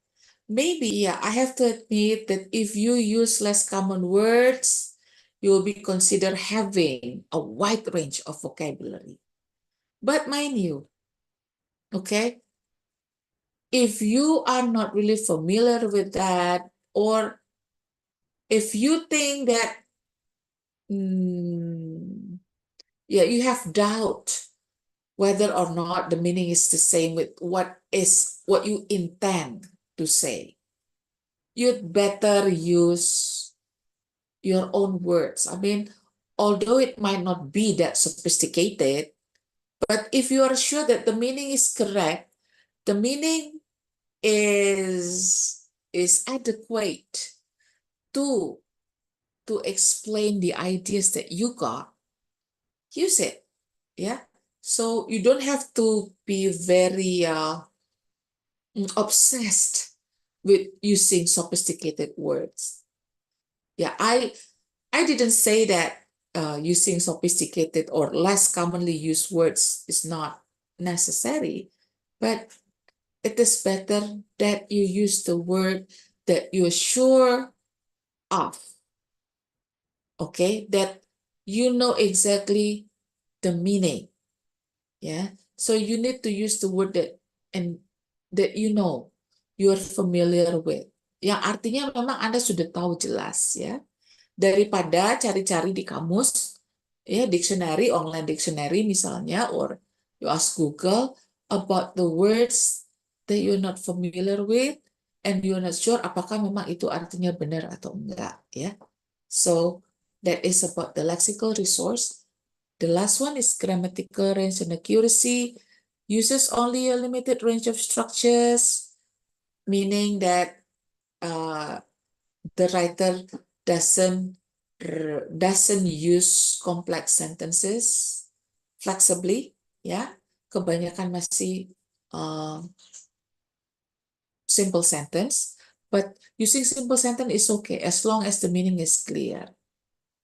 maybe, yeah, I have to admit that if you use less common words, you will be considered having a wide range of vocabulary. But mind you, okay, if you are not really familiar with that, or if you think that yeah, you have doubt whether or not the meaning is the same with what you intend to say, you'd better use your own words. I mean, although it might not be that sophisticated, but if you are sure that the meaning is correct, the meaning is adequate to explain the ideas that you got, use it. Yeah. So you don't have to be very obsessed with using sophisticated words. Yeah, I didn't say that using sophisticated or less commonly used words is not necessary, but it is better that you use the word that you're sure of. Okay, that you know exactly the meaning. Yeah, so you need to use the word that you know, you're familiar with. Yang artinya memang Anda sudah tahu jelas, ya. Daripada cari-cari di kamus, ya, dictionary, online dictionary misalnya, or you ask Google about the words that you're not familiar with and you're not sure apakah memang itu artinya benar atau enggak, ya. So that is about the lexical resource. The last one is grammatical range and accuracy. Uses only a limited range of structures, meaning that the writer doesn't use complex sentences flexibly, ya. Kebanyakan masih simple sentence, but using simple sentence is okay as long as the meaning is clear.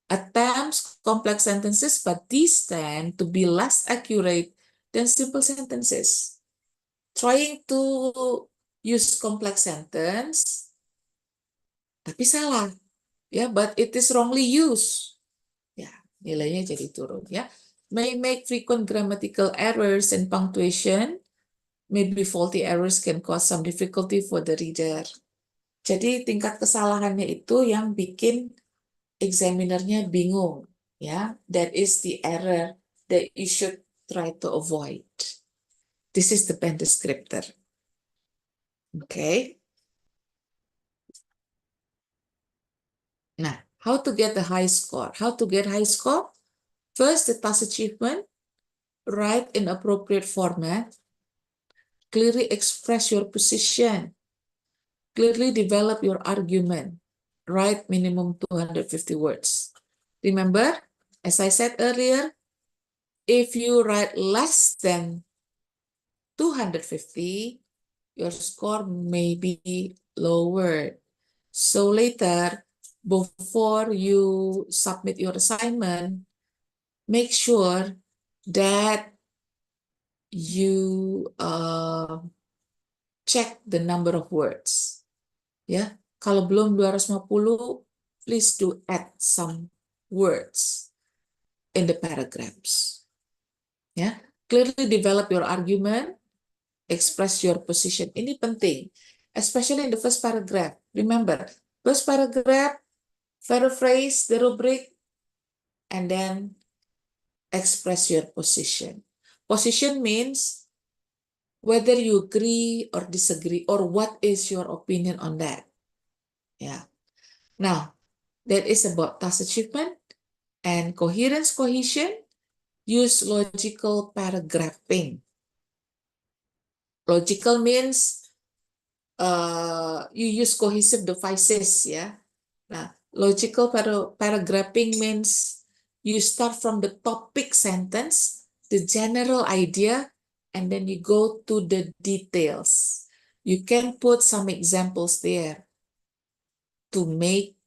Attempts complex sentences, but these tend to be less accurate than simple sentences. Trying to use complex sentence, tapi salah. Ya, but it is wrongly used. Ya, nilainya jadi turun. Ya, may make frequent grammatical errors and punctuation. Maybe faulty errors can cause some difficulty for the reader. Jadi tingkat kesalahannya itu yang bikin examinernya bingung, ya. That is the error that you should try to avoid. This is the band descriptor. Okay. Nah, how to get the high score? How to get high score? First, the task achievement. Write in appropriate format. Clearly express your position. Clearly develop your argument. Write minimum 250 words. Remember, as I said earlier, if you write less than 250, your score may be lowered. So later, before you submit your assignment, make sure that you check the number of words. Ya, kalau belum 250, please do add some words in the paragraphs. Ya, clearly develop your argument, express your position. Ini penting, especially in the first paragraph. Remember, first paragraph, paraphrase the rubric, and then express your position. Position means whether you agree or disagree, or what is your opinion on that. Yeah. Now, that is about task achievement and coherence, cohesion. Use logical paragraphing. Logical means you use cohesive devices, ya. Nah, logical paragraphing means you start from the topic sentence, the general idea, and then you go to the details. You can put some examples there to make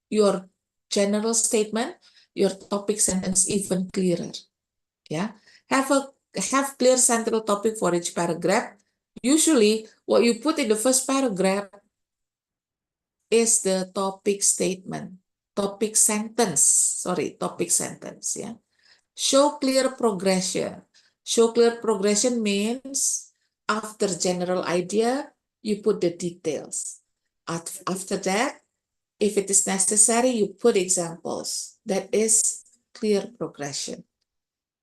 your general statement, your topic sentence even clearer. Yeah, have clear central topic for each paragraph. Usually, what you put in the first paragraph is the topic statement, topic sentence. Sorry, topic sentence. Yeah. Show clear progression. Show clear progression means after general idea, you put the details. After that, if it is necessary, you put examples. That is clear progression.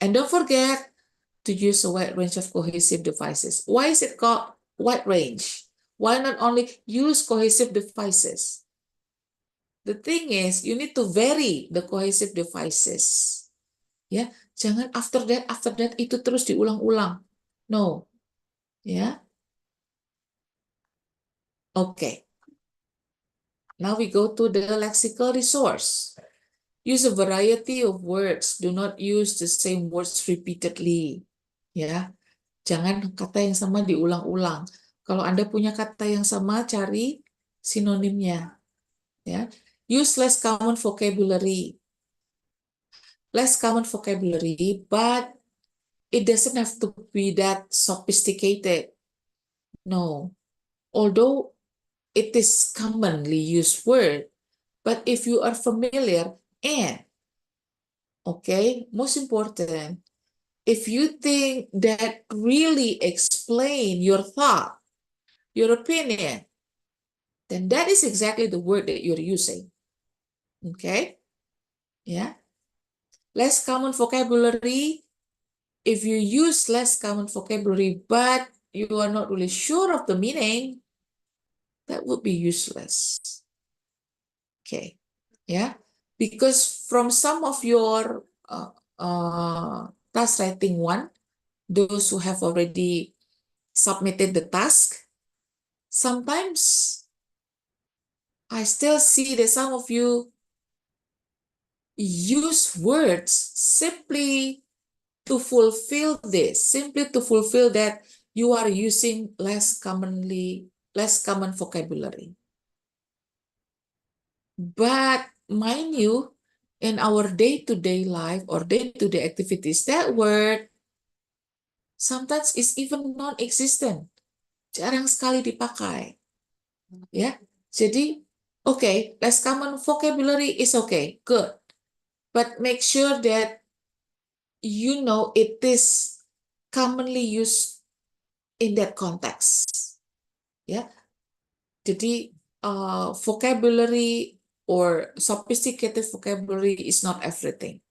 And don't forget to use a wide range of cohesive devices. Why is it called wide range? Why not only use cohesive devices? The thing is, you need to vary the cohesive devices. Ya, jangan after that itu terus diulang-ulang. No. Ya. Okay. Now we go to the lexical resource. Use a variety of words. Do not use the same words repeatedly. Ya. Jangan kata yang sama diulang-ulang. Kalau Anda punya kata yang sama, cari sinonimnya. Ya. Use less common vocabulary. Less common vocabulary, but it doesn't have to be that sophisticated. No. Although it is commonly used word, but if you are familiar and, okay, most important, if you think that really explain your thought, your opinion, then that is exactly the word that you're using. Okay? Yeah. Less common vocabulary. If you use less common vocabulary, but you are not really sure of the meaning, that would be useless. Okay. Yeah. Because from some of your task writing one, those who have already submitted the task, sometimes I still see that some of you use words simply to fulfill this, simply to fulfill that you are using less common vocabulary. But mind you, in our day-to-day life or day-to-day activities, that word sometimes is even non-existent. Jarang sekali dipakai. Ya, jadi okay, less common vocabulary is okay, good. But make sure that you know it is commonly used in that context. Ya, jadi vocabulary or sophisticated vocabulary is not everything.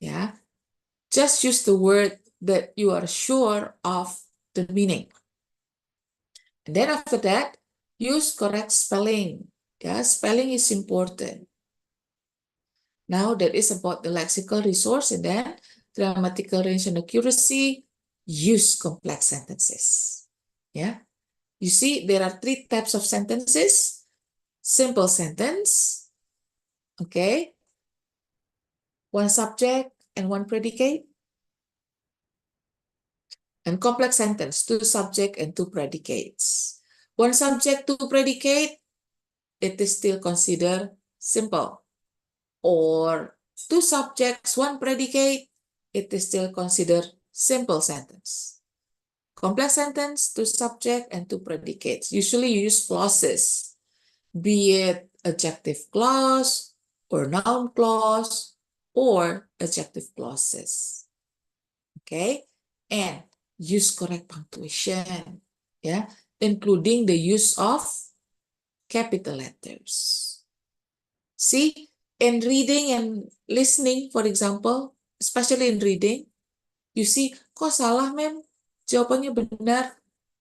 Ya, just use the word that you are sure of the meaning. And then after that, use correct spelling. Yeah, spelling is important. Now that is about the lexical resource, and then grammatical range and accuracy, use complex sentences. Yeah, you see there are 3 types of sentences. Simple sentence, okay, 1 subject and 1 predicate. And complex sentence, 2 subject and 2 predicates. 1 subject, 2 predicate, it is still considered simple. Or 2 subjects, 1 predicate, it is still considered simple sentence. Complex sentence, 2 subject and 2 predicates. Usually you use clauses, be it adjective clause or noun clause or adjective clauses. Okay, and use correct punctuation, yeah, including the use of capital letters. See, in reading and listening, for example, especially in reading, you see, kok salah, mem? Jawabannya benar.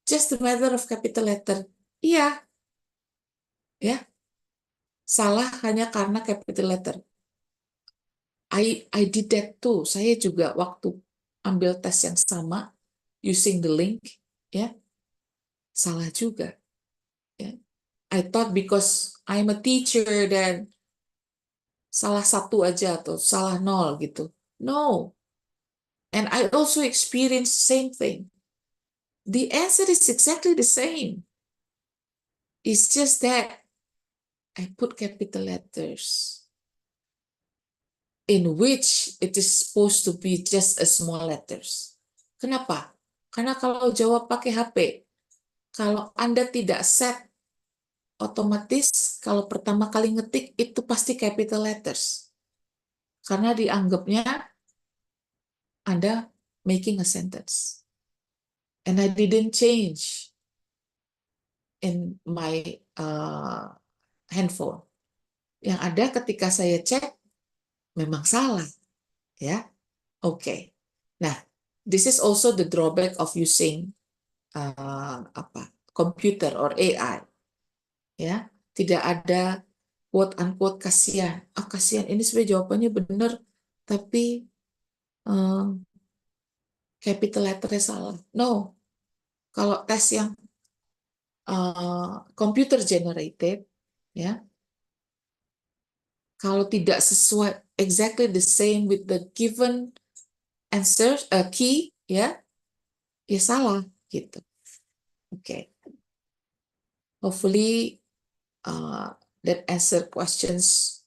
Just a matter of capital letter. Iya, ya, salah hanya karena capital letter. I did that too. Saya juga waktu ambil tes yang sama, using the link, ya, salah juga. Ya. I thought because I'm a teacher dan salah 1 aja atau salah 0 gitu. No. And I also experienced the same thing. The answer is exactly the same. It's just that I put capital letters in which it is supposed to be just a small letters. Kenapa? Karena kalau jawab pakai HP, kalau Anda tidak set, otomatis kalau pertama kali ngetik itu pasti capital letters. Karena dianggapnya Anda making a sentence. And I didn't change in my handphone. Yang ada ketika saya cek, memang salah. Ya, oke. Nah, this is also the drawback of using computer or AI. Ya, tidak ada quote unquote kasihan. Kasihan ini sebenarnya jawabannya benar, tapi capital letternya salah. No, kalau tes yang computer generated, ya, kalau tidak sesuai exactly the same with the given answer key, ya, ya salah gitu. Okay. Hopefully that answer questions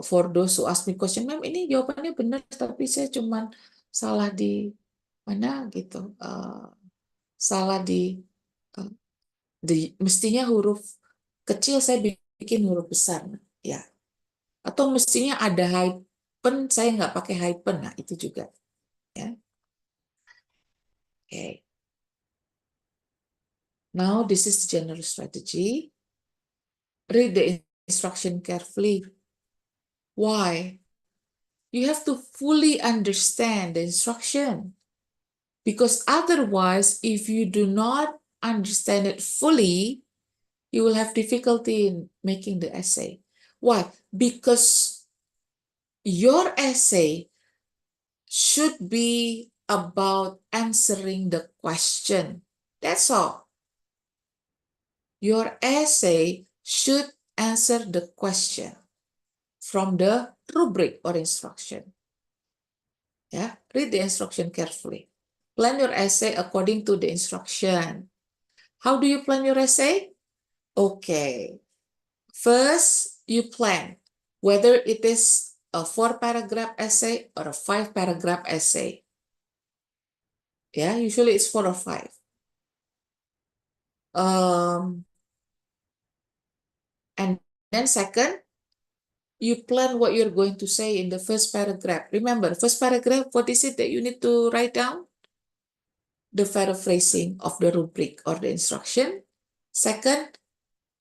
for those who ask me question, ma'am ini jawabannya benar tapi saya cuman salah di mana gitu, salah di mestinya huruf kecil saya bikin huruf besar, ya, atau mestinya ada hyphen saya nggak pakai hyphen, nah itu juga, ya. Okay. Now this is the general strategy. Read the instruction carefully. Why? You have to fully understand the instruction. Because otherwise, if you do not understand it fully, you will have difficulty in making the essay. Why? Because your essay should be about answering the question. That's all. Your essay should answer the question from the rubric or instruction. Yeah, read the instruction carefully. Plan your essay according to the instruction. How do you plan your essay? Okay, first you plan whether it is a 4-paragraph essay or a 5-paragraph essay. Yeah, usually it's 4 or 5. And then second, you plan what you're going to say in the first paragraph. Remember, first paragraph, what is it that you need to write down? the paraphrasing of the rubric or the instruction. Second,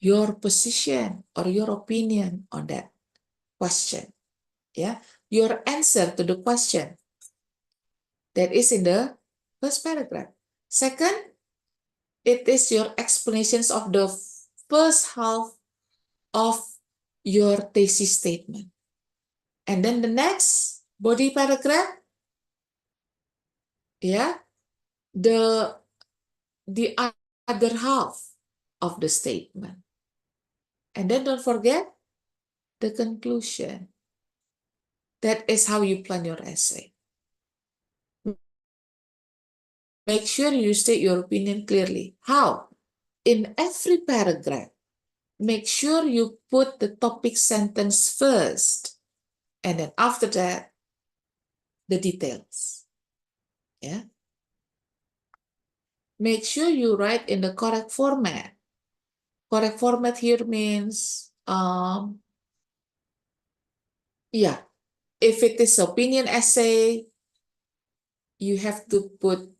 your position or your opinion on that question. Yeah, your answer to the question that is in the first paragraph. Second, it is your explanations of the first half of your thesis statement. And then the next body paragraph, yeah, the other half of the statement. And then don't forget the conclusion. That is how you plan your essay. Make sure you state your opinion clearly. How? In every paragraph, make sure you put the topic sentence first. And then after that, the details. Yeah. Make sure you write in the correct format. Correct format here means, yeah, if it is opinion essay, you have to put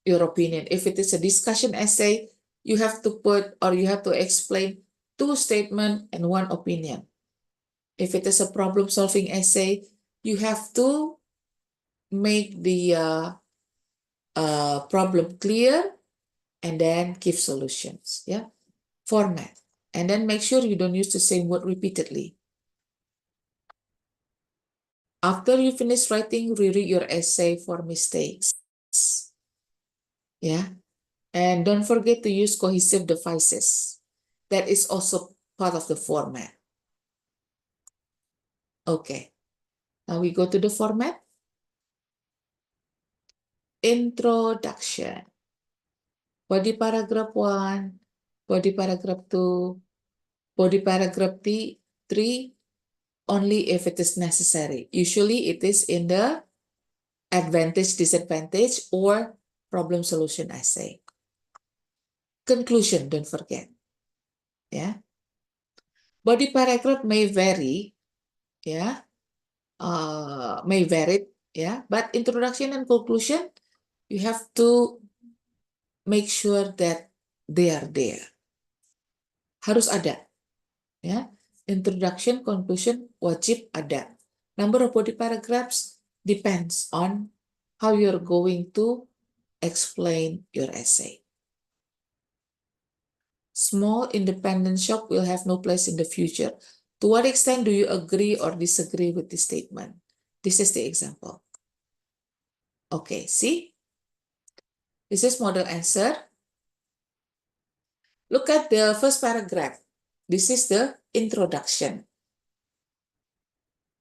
your opinion. If it is a discussion essay, you have to put or you have to explain 2 statements and 1 opinion. If it is a problem-solving essay, you have to make the problem clear and then give solutions. Yeah, format. And then make sure you don't use the same word repeatedly. After you finish writing, reread your essay for mistakes. Yeah, and don't forget to use cohesive devices. That is also part of the format. Okay, now we go to the format. Introduction. Body paragraph 1, body paragraph 2, body paragraph 3, only if it is necessary. Usually it is in the advantage, disadvantage, or problem solution essay. Conclusion, don't forget. Yeah. Body paragraph may vary, yeah, may vary, yeah, but introduction and conclusion, you have to make sure that they are there. Harus ada, ya. Introduction, conclusion, wajib ada. Number of body paragraphs depends on how you're going to explain your essay. Small independent shop will have no place in the future. To what extent do you agree or disagree with this statement? This is the example. Okay, see? This is model answer. Look at the first paragraph. This is the introduction.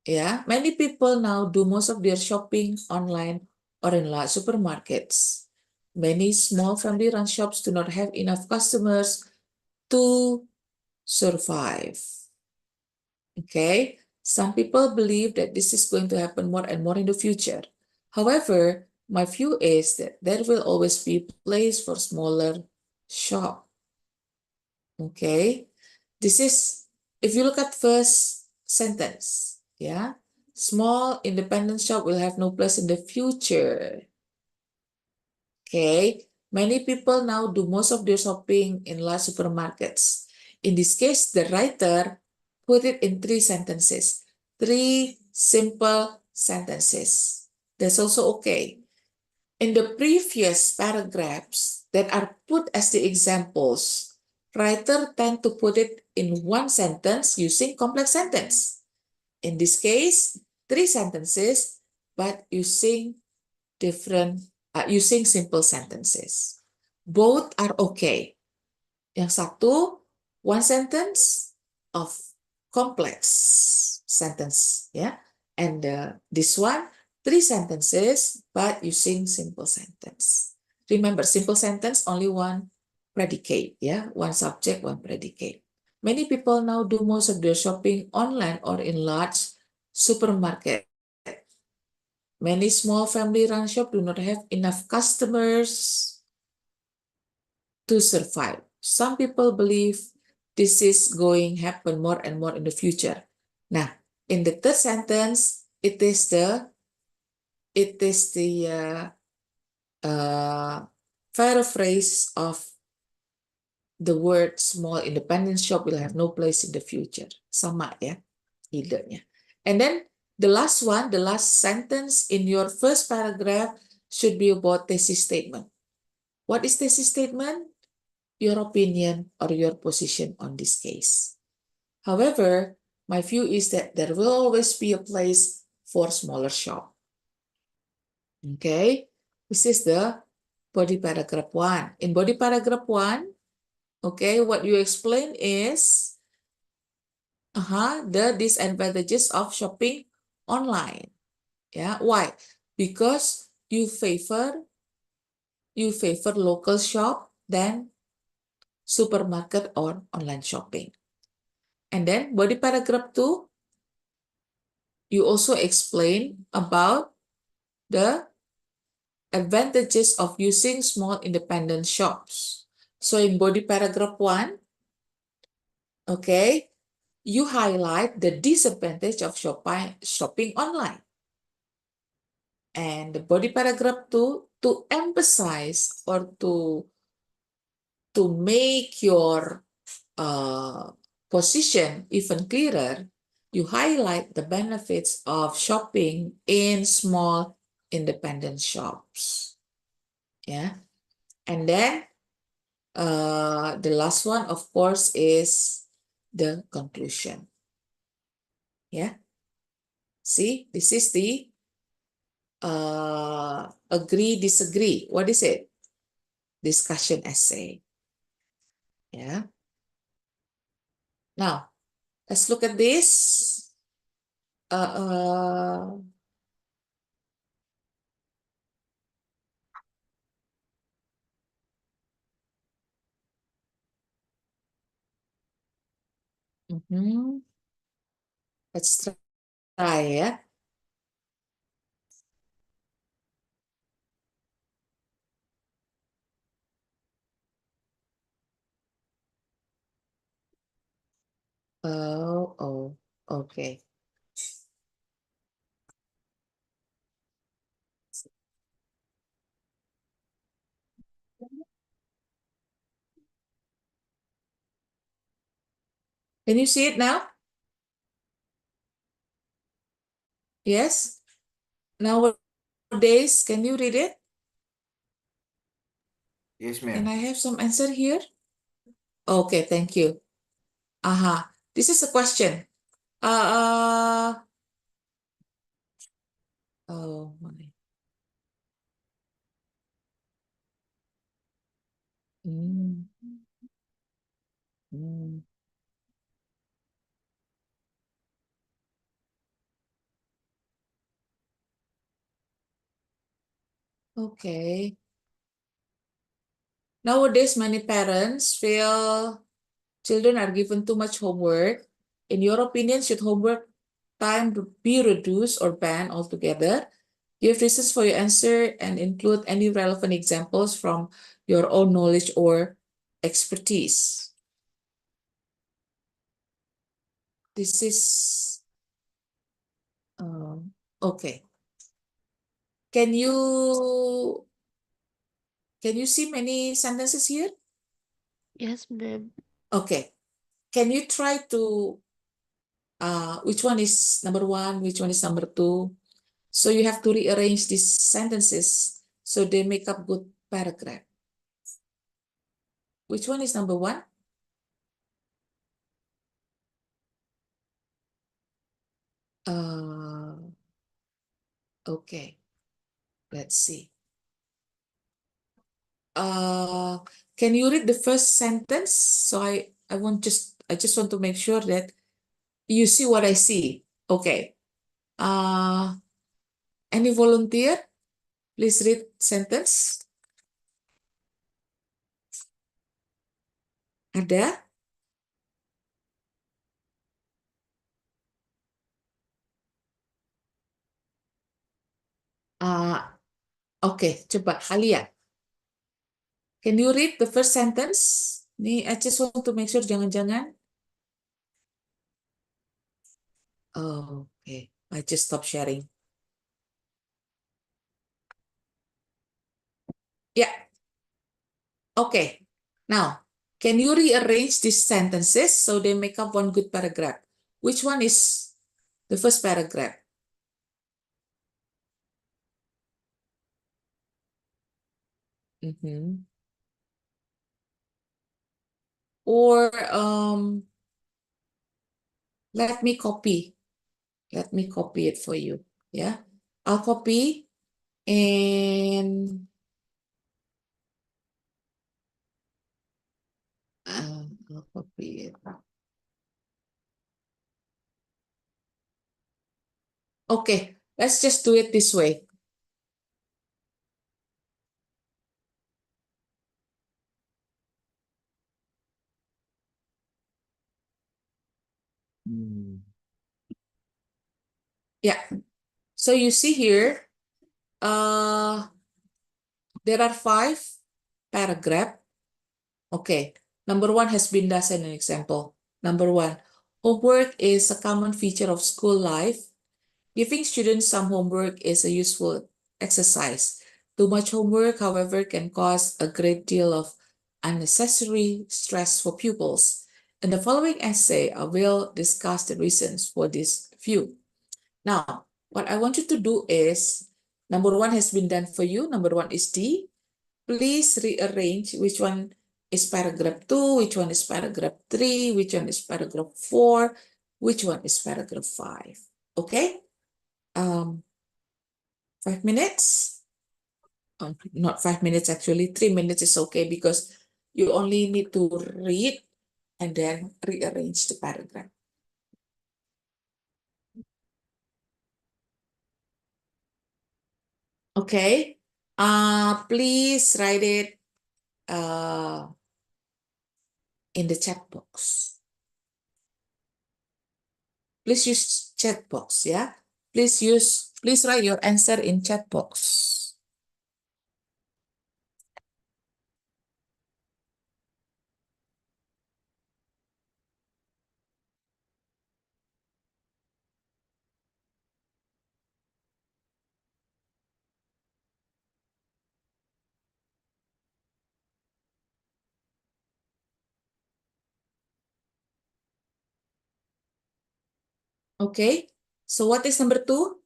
Yeah, many people now do most of their shopping online or in large supermarkets. Many small family-run shops do not have enough customers to survive. Okay, some people believe that this is going to happen more and more in the future. However, my view is that there will always be a place for smaller shop. Okay, this is, if you look at first sentence, yeah, small independent shop will have no place in the future. Okay, many people now do most of their shopping in large supermarkets. In this case, the writer put it in 3 sentences, 3 simple sentences. That's also okay. In the previous paragraphs that are put as the examples, writer tend to put it in 1 sentence using complex sentence. In this case, 3 sentences, but using simple sentences. Both are okay. Yang satu, 1 sentence of complex sentence, yeah, and this one, 3 sentences, but using simple sentence. Remember, simple sentence, only 1 predicate, yeah, 1 subject, 1 predicate. Many people now do most of their shopping online or in large supermarket. Many small family-run shops do not have enough customers to survive. Some people believe this is going to happen more and more in the future. Now, in the third sentence, it is the paraphrase of the word small independent shop will have no place in the future. Sama ya, idenya. And then the last one, the last sentence in your first paragraph should be about thesis statement. What is thesis statement? Your opinion or your position on this case. However, my view is that there will always be a place for smaller shop. Okay, this is the body paragraph 1. In body paragraph 1, okay, what you explain is the disadvantages of shopping online. Yeah, why? Because you favor local shop than supermarket or online shopping. And then body paragraph 2, you also explain about the advantages of using small independent shops. So in body paragraph 1, okay, you highlight the disadvantage of shopping online. And the body paragraph 2, to emphasize or to make your position even clearer, you highlight the benefits of shopping in small independent shops. Yeah. And then the last one, of course, is the conclusion. Yeah. See, this is the agree, disagree. What is it? Discussion essay. Yeah. Now, let's look at this. Let's try ya. Okay. Can you see it now? Yes. Nowadays, can you read it? Yes, Can ma'am. I have some answer here? Okay, thank you. This is a question. Oh my. Mm, mm. Okay. Nowadays, many parents feel children are given too much homework. In your opinion, should homework time be reduced or banned altogether? Give reasons for your answer and include any relevant examples from your own knowledge or expertise. This is okay. Can you see many sentences here? Yes, ma'am. Okay. Can you try to which one is number 1, which one is number 2? So you have to rearrange these sentences so they make up good paragraph. Which one is number 1? Okay. Let's see. Can you read the first sentence? So I just want to make sure that you see what I see. Okay. Any volunteer? Please read sentence. Ada? Oke, coba Halia. Can you read the first sentence? Nih, I just want to make sure jangan-jangan. Oh, okay. I just stop sharing. Ya, Okay, now, can you rearrange these sentences so they make up one good paragraph? Which one is the first paragraph? Mhm. Or let me copy. Let me copy it for you. Yeah, I'll copy and I'll copy it. Okay, let's just do it this way. Yeah, so you see here, there are 5 paragraphs. Okay, number 1 has been done as an example. Number 1, homework is a common feature of school life. Giving students some homework is a useful exercise. Too much homework, however, can cause a great deal of unnecessary stress for pupils. In the following essay, I will discuss the reasons for this view. Now, what I want you to do is, number 1 has been done for you. Number 1 is D. Please rearrange which one is paragraph 2, which one is paragraph 3, which one is paragraph 4, which one is paragraph 5. Okay? 5 minutes? Not 5 minutes, actually. 3 minutes is okay because you only need to read and then rearrange the paragraph. Okay? Please write it in the chat box. Please use chat box, yeah? Please write your answer in chat box. Okay? So what is number 2?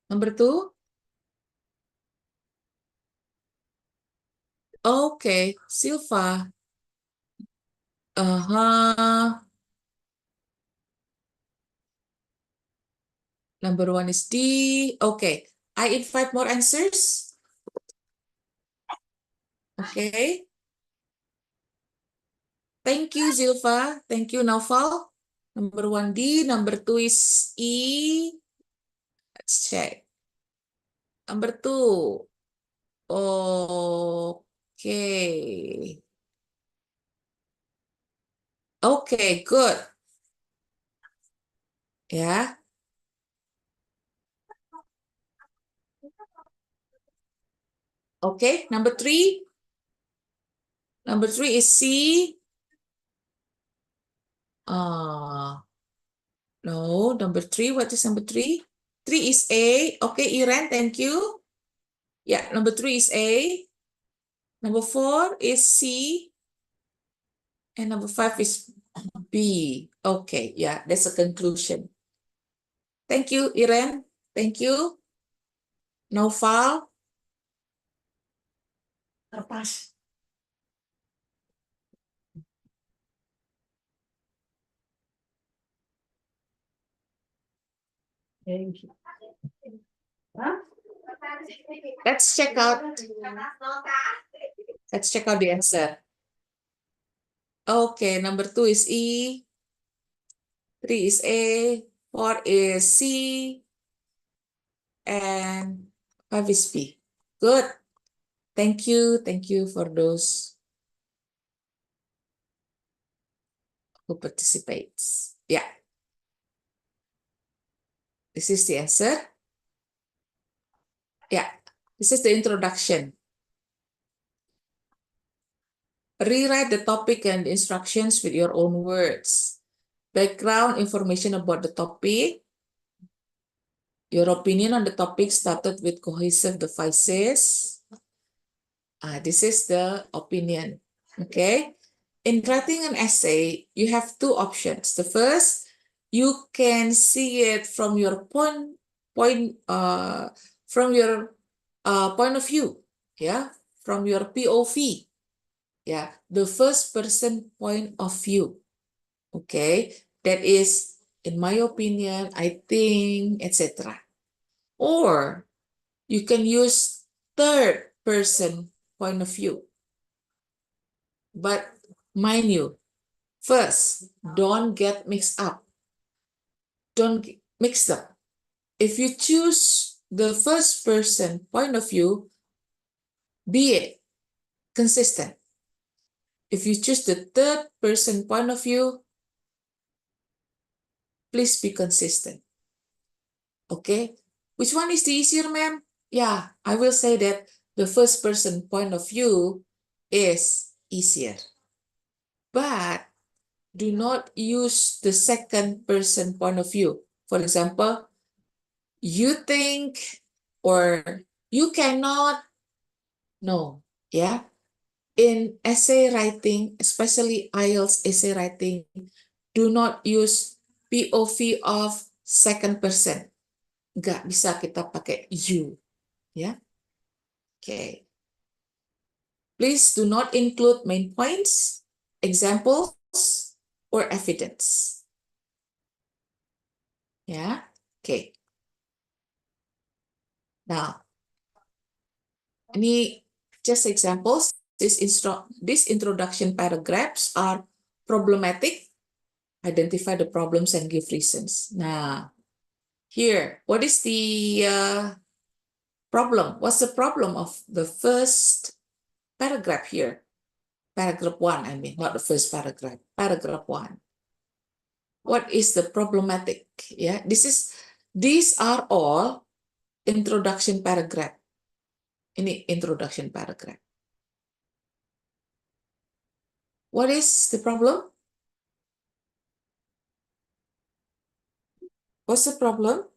Number 2? Okay, Silva. Uh-huh. Number 1 is D. Okay. I invite more answers. Okay. Thank you, Zilfa. Thank you, Naufal. Number 1 D. Number 2 is E. Let's check. Number 2. Okay. Okay, good. Yeah. Okay, number 3. Number 3 is C. No, number 3. What is number 3? 3 is A. Okay, Iran, thank you. Yeah, number 3 is A. Number 4 is C. And number 5 is B. Okay, yeah, that's a conclusion. Thank you, Iran. Thank you. Naufal. Lepas. Thank you. Huh? Let's check out. Let's check out the answer. Okay, number 2 is E. 3 is A. 4 is C. And 5 is B. Good. Thank you. Thank you for those who participates. Yeah, this is the answer. Yeah, this is the introduction. Rewrite the topic and instructions with your own words. Background information about the topic. Your opinion on the topic started with cohesive devices. This is the opinion. Okay. In writing an essay, you have two options. The first, you can see it from your point of view. Yeah, from your POV. Yeah, the first person point of view. Okay, that is, in my opinion, I think, etc. Or you can use third person point of view. But mind you, first, don't get mixed up. Don't mix up. If you choose the first person point of view, be consistent. If you choose the third person point of view, please be consistent. Okay? Which one is the easier, ma'am? Yeah, I will say that the first person point of view is easier. But do not use the second person point of view. For example, you think or you cannot. No, yeah. In essay writing, especially IELTS essay writing, do not use POV of second person. Nggak bisa kita pakai you. Ya. Okay. Please do not include main points, examples, or evidence. Ya. Okay. Now, ini just examples. These introduction paragraphs are problematic. Identify the problems and give reasons. Now, here, what is the problem? What's the problem of the first paragraph here? Paragraph 1, I mean, not the first paragraph. Paragraph 1. What is the problematic? Yeah, these are all introduction paragraph. Ini introduction paragraph. What is the problem? What's the problem?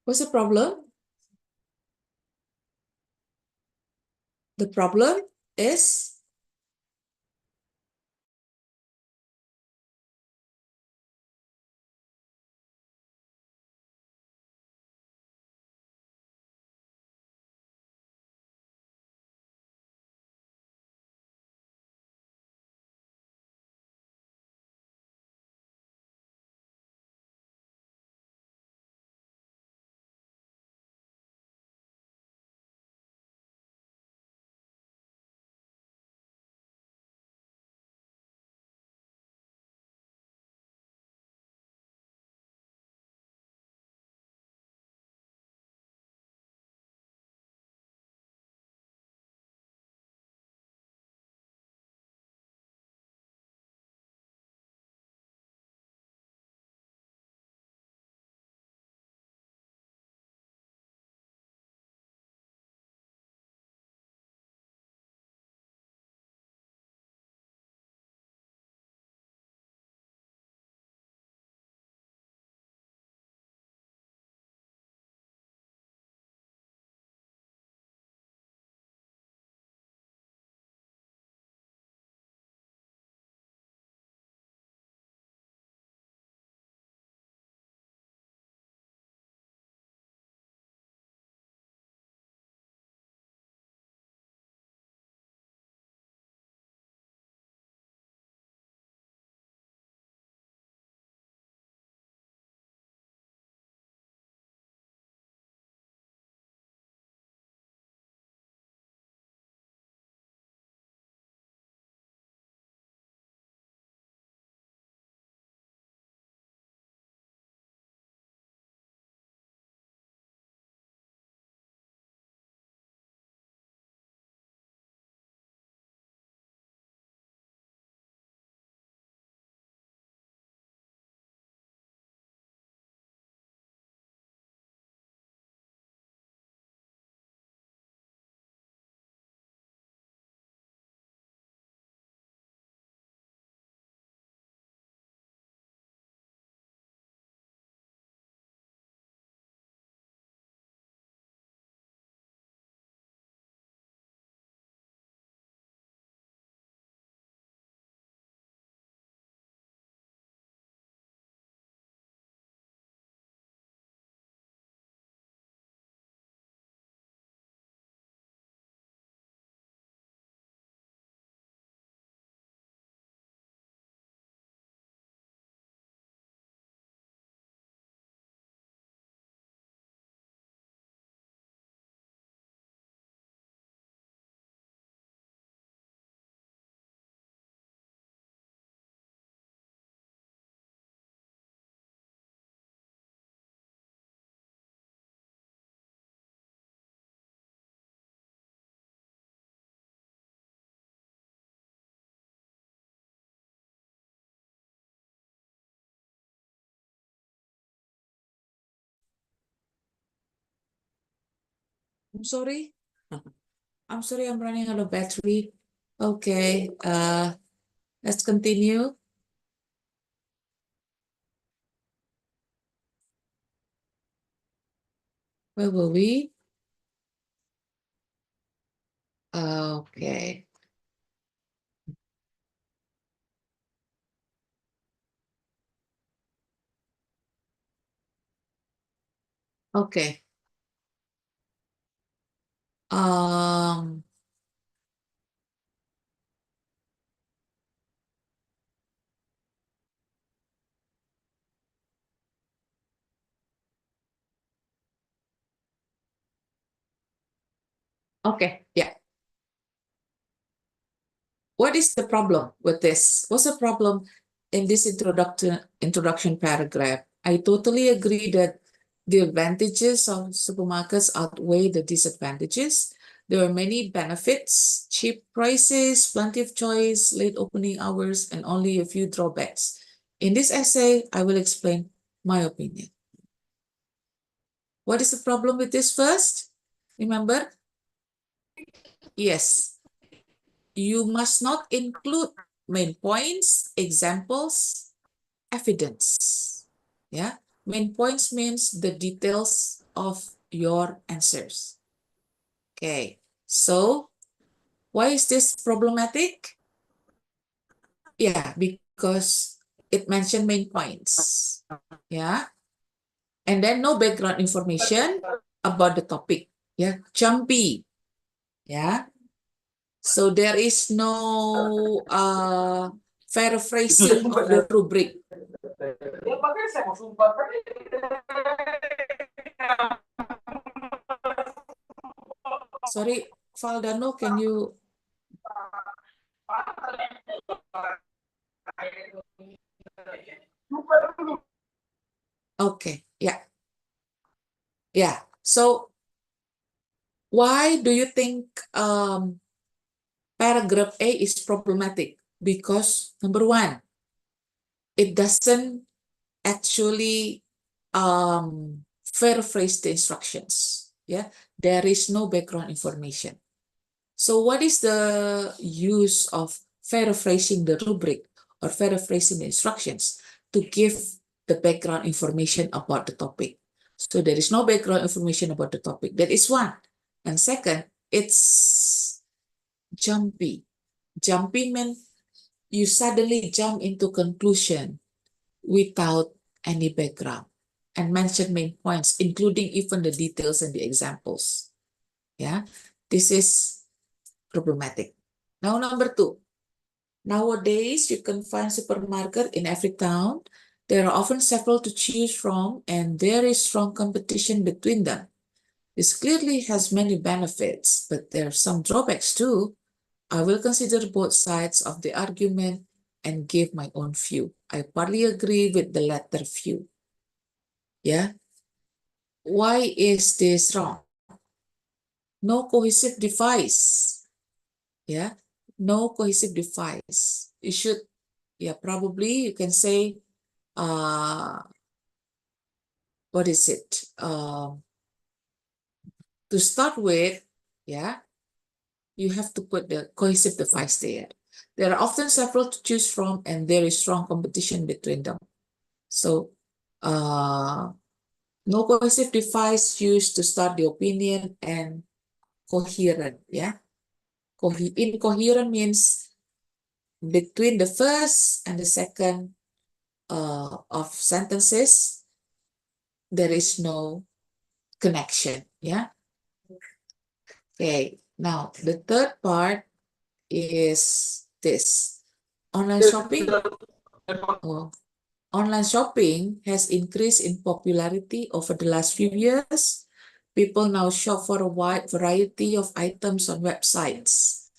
What's the problem? The problem is I'm sorry. I'm sorry, I'm running out of battery. Okay, let's continue. Where were we? Okay. Okay. Um, okay, yeah. What is the problem with this? What's the problem in this introduction paragraph? I totally agree that the advantages of supermarkets outweigh the disadvantages. There are many benefits, cheap prices, plenty of choice, late opening hours, and only a few drawbacks. In this essay, I will explain my opinion. What is the problem with this first? Remember? Yes, you must not include main points, examples, evidence. Yeah, main points means the details of your answers. Okay, so why is this problematic? Yeah, because it mentioned main points. Yeah, and then no background information about the topic. Yeah, jumpy. Yeah, so there is no paraphrasing of the rubric. Sorry, Valdano, can you? Okay, yeah, yeah. So why do you think paragraph A is problematic? Because number one, it doesn't actually paraphrase the instructions. Yeah, there is no background information. So what is the use of paraphrasing the rubric or paraphrasing the instructions? To give the background information about the topic. So there is no background information about the topic. That is one. And second, it's jumpy. Jumpy means you suddenly jump into conclusion without any background and mention main points, including even the details and the examples. Yeah, this is problematic. Now, number two, nowadays you can find supermarket in every town. There are often several to choose from, and there is strong competition between them. This clearly has many benefits, but there are some drawbacks too. I will consider both sides of the argument and give my own view. I partly agree with the latter view. Yeah. Why is this wrong? No cohesive device. Yeah. No cohesive device. You should, yeah, probably you can say, what is it? To start with, yeah, you have to put the cohesive device there. There are often several to choose from, and there is strong competition between them. So, no cohesive device used to start the opinion and coherent, yeah. Incoherent means between the first and the second of sentences, there is no connection, yeah. Okay, now the third part is this. Online shopping. Oh, online shopping has increased in popularity over the last few years. People now shop for a wide variety of items on websites.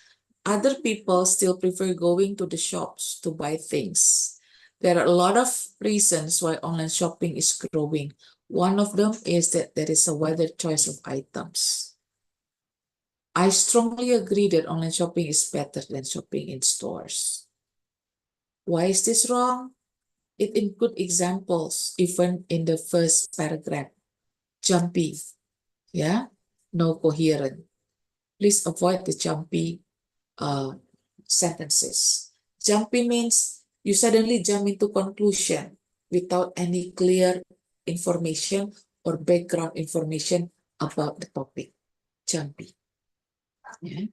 Other people still prefer going to the shops to buy things. There are a lot of reasons why online shopping is growing. One of them is that there is a wider choice of items. I strongly agree that online shopping is better than shopping in stores. Why is this wrong? It includes examples even in the first paragraph. Jumpy, yeah? no coherent. Please avoid the jumpy sentences. Jumpy means you suddenly jump into conclusion without any clear information or background information about the topic. Jumpy. Yeah.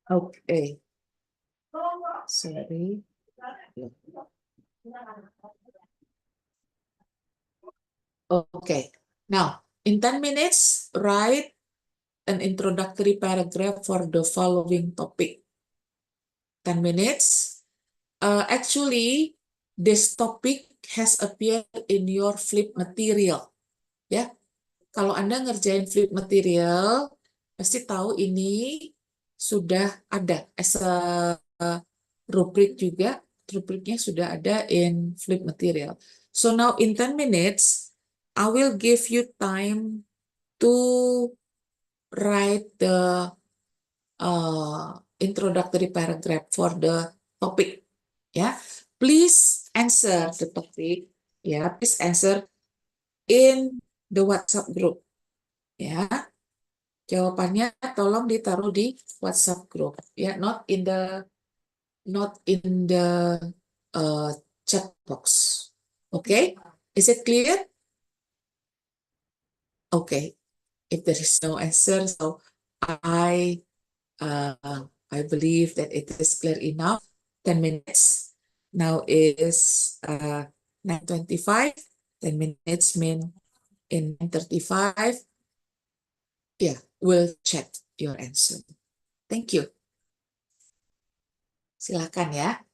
Okay. Sorry. Okay. Now, in 10 minutes, write an introductory paragraph for the following topic. 10 minutes. Actually, this topic has appeared in your flip material. Ya, kalau Anda ngerjain flip material, pasti tahu ini sudah ada as a rubrik juga. Rubriknya sudah ada in flip material. So now in 10 minutes, I will give you time to write the introductory paragraph for the topic. Ya, please answer the topic. Ya, please answer in the WhatsApp group. Ya, jawabannya tolong ditaruh di WhatsApp group. Ya, not in the uh, chat box. Okay, is it clear? Okay, if there is no answer, so I I believe that it is clear enough. 10 minutes. Now is 9:25. 10 minutes mean in 9:35. Yeah, we'll check your answer. Thank you. Silakan ya.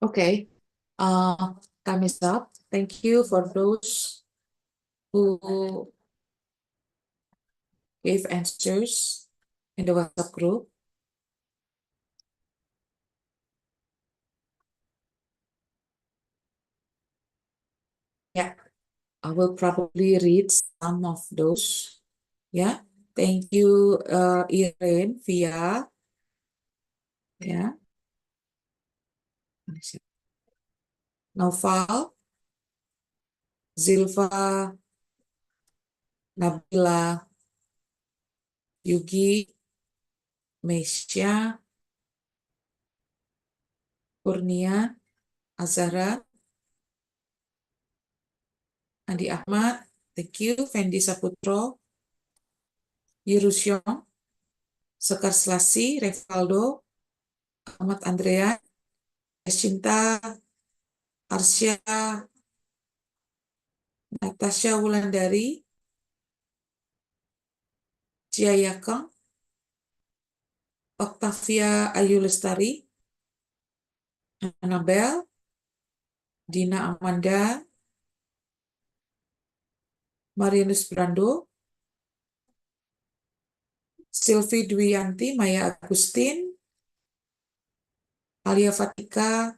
Okay, time is up. Thank you for those who gave answers in the WhatsApp group. Yeah, I will probably read some of those. Yeah, thank you, Irene, Via. Yeah, Noval, Zilva, Nabila, Yugi, Mesya, Kurnia, Azara, Andi Ahmad, thank you, Fendi Saputro, Yerusyong, Sekar Selasi, Revaldo, Ahmad Andrean, Cinta, Arsya, Natasha Wulandari, Cia Yakang, Octavia Ayu Lestari, Annabel, Dina Amanda, Marianus Brando, Sylvie Dwiyanti, Maya Agustin, Alia Fatika,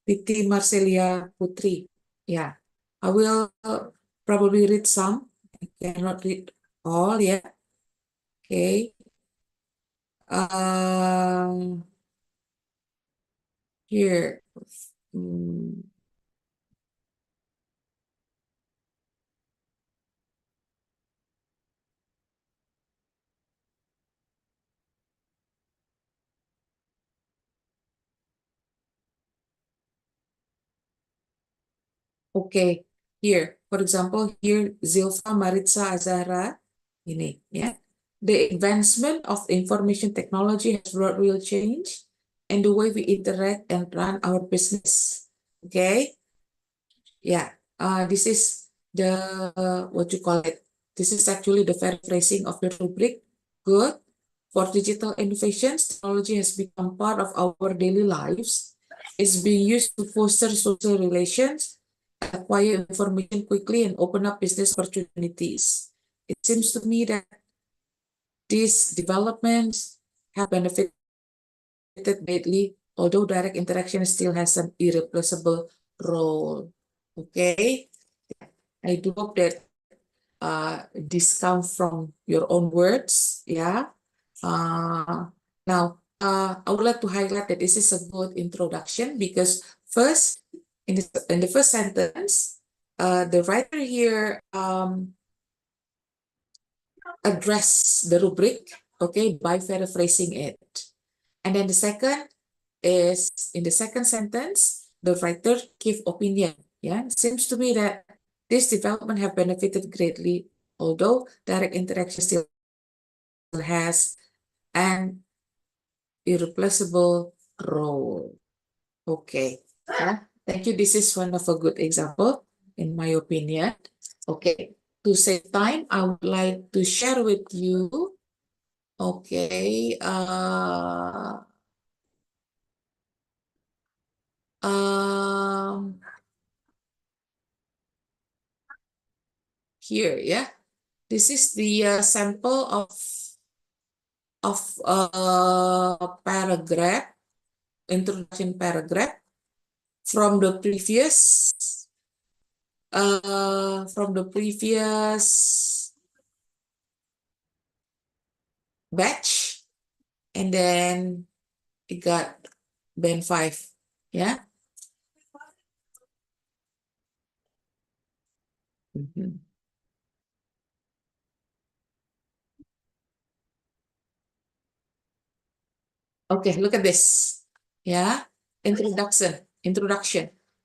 Titi Marcelia Putri. Yeah, I will probably read some. I cannot read all yet. Okay. Here. Okay, here, for example, here Zilfa Maritza Azahra, ini, ya. The advancement of information technology has brought real change in the way we interact and run our business. Okay, yeah, this is the, what you call it? This is actually the paraphrasing of the rubric. Good. For digital innovations, technology has become part of our daily lives. It's being used to foster social relations, acquire information quickly, and open up business opportunities. It seems to me that these developments have benefited greatly, although direct interaction still has an irreplaceable role. Okay, I do hope that this comes from your own words. Yeah. Now, I would like to highlight that this is a good introduction because first, in the first sentence, the writer here address the rubric, okay, by paraphrasing it. And then the second is, in the second sentence, the writer give opinion. Yeah, it seems to me that this development have benefited greatly, although direct interaction still has an irreplaceable role. Okay, yeah, thank you. This is one of a good example, in my opinion. Okay, to save time, I would like to share with you. Okay, here, yeah, this is the sample of paragraph, introduction paragraph from the previous batch, and then it got band 5. Yeah. Okay, look at this. Yeah. Introduction.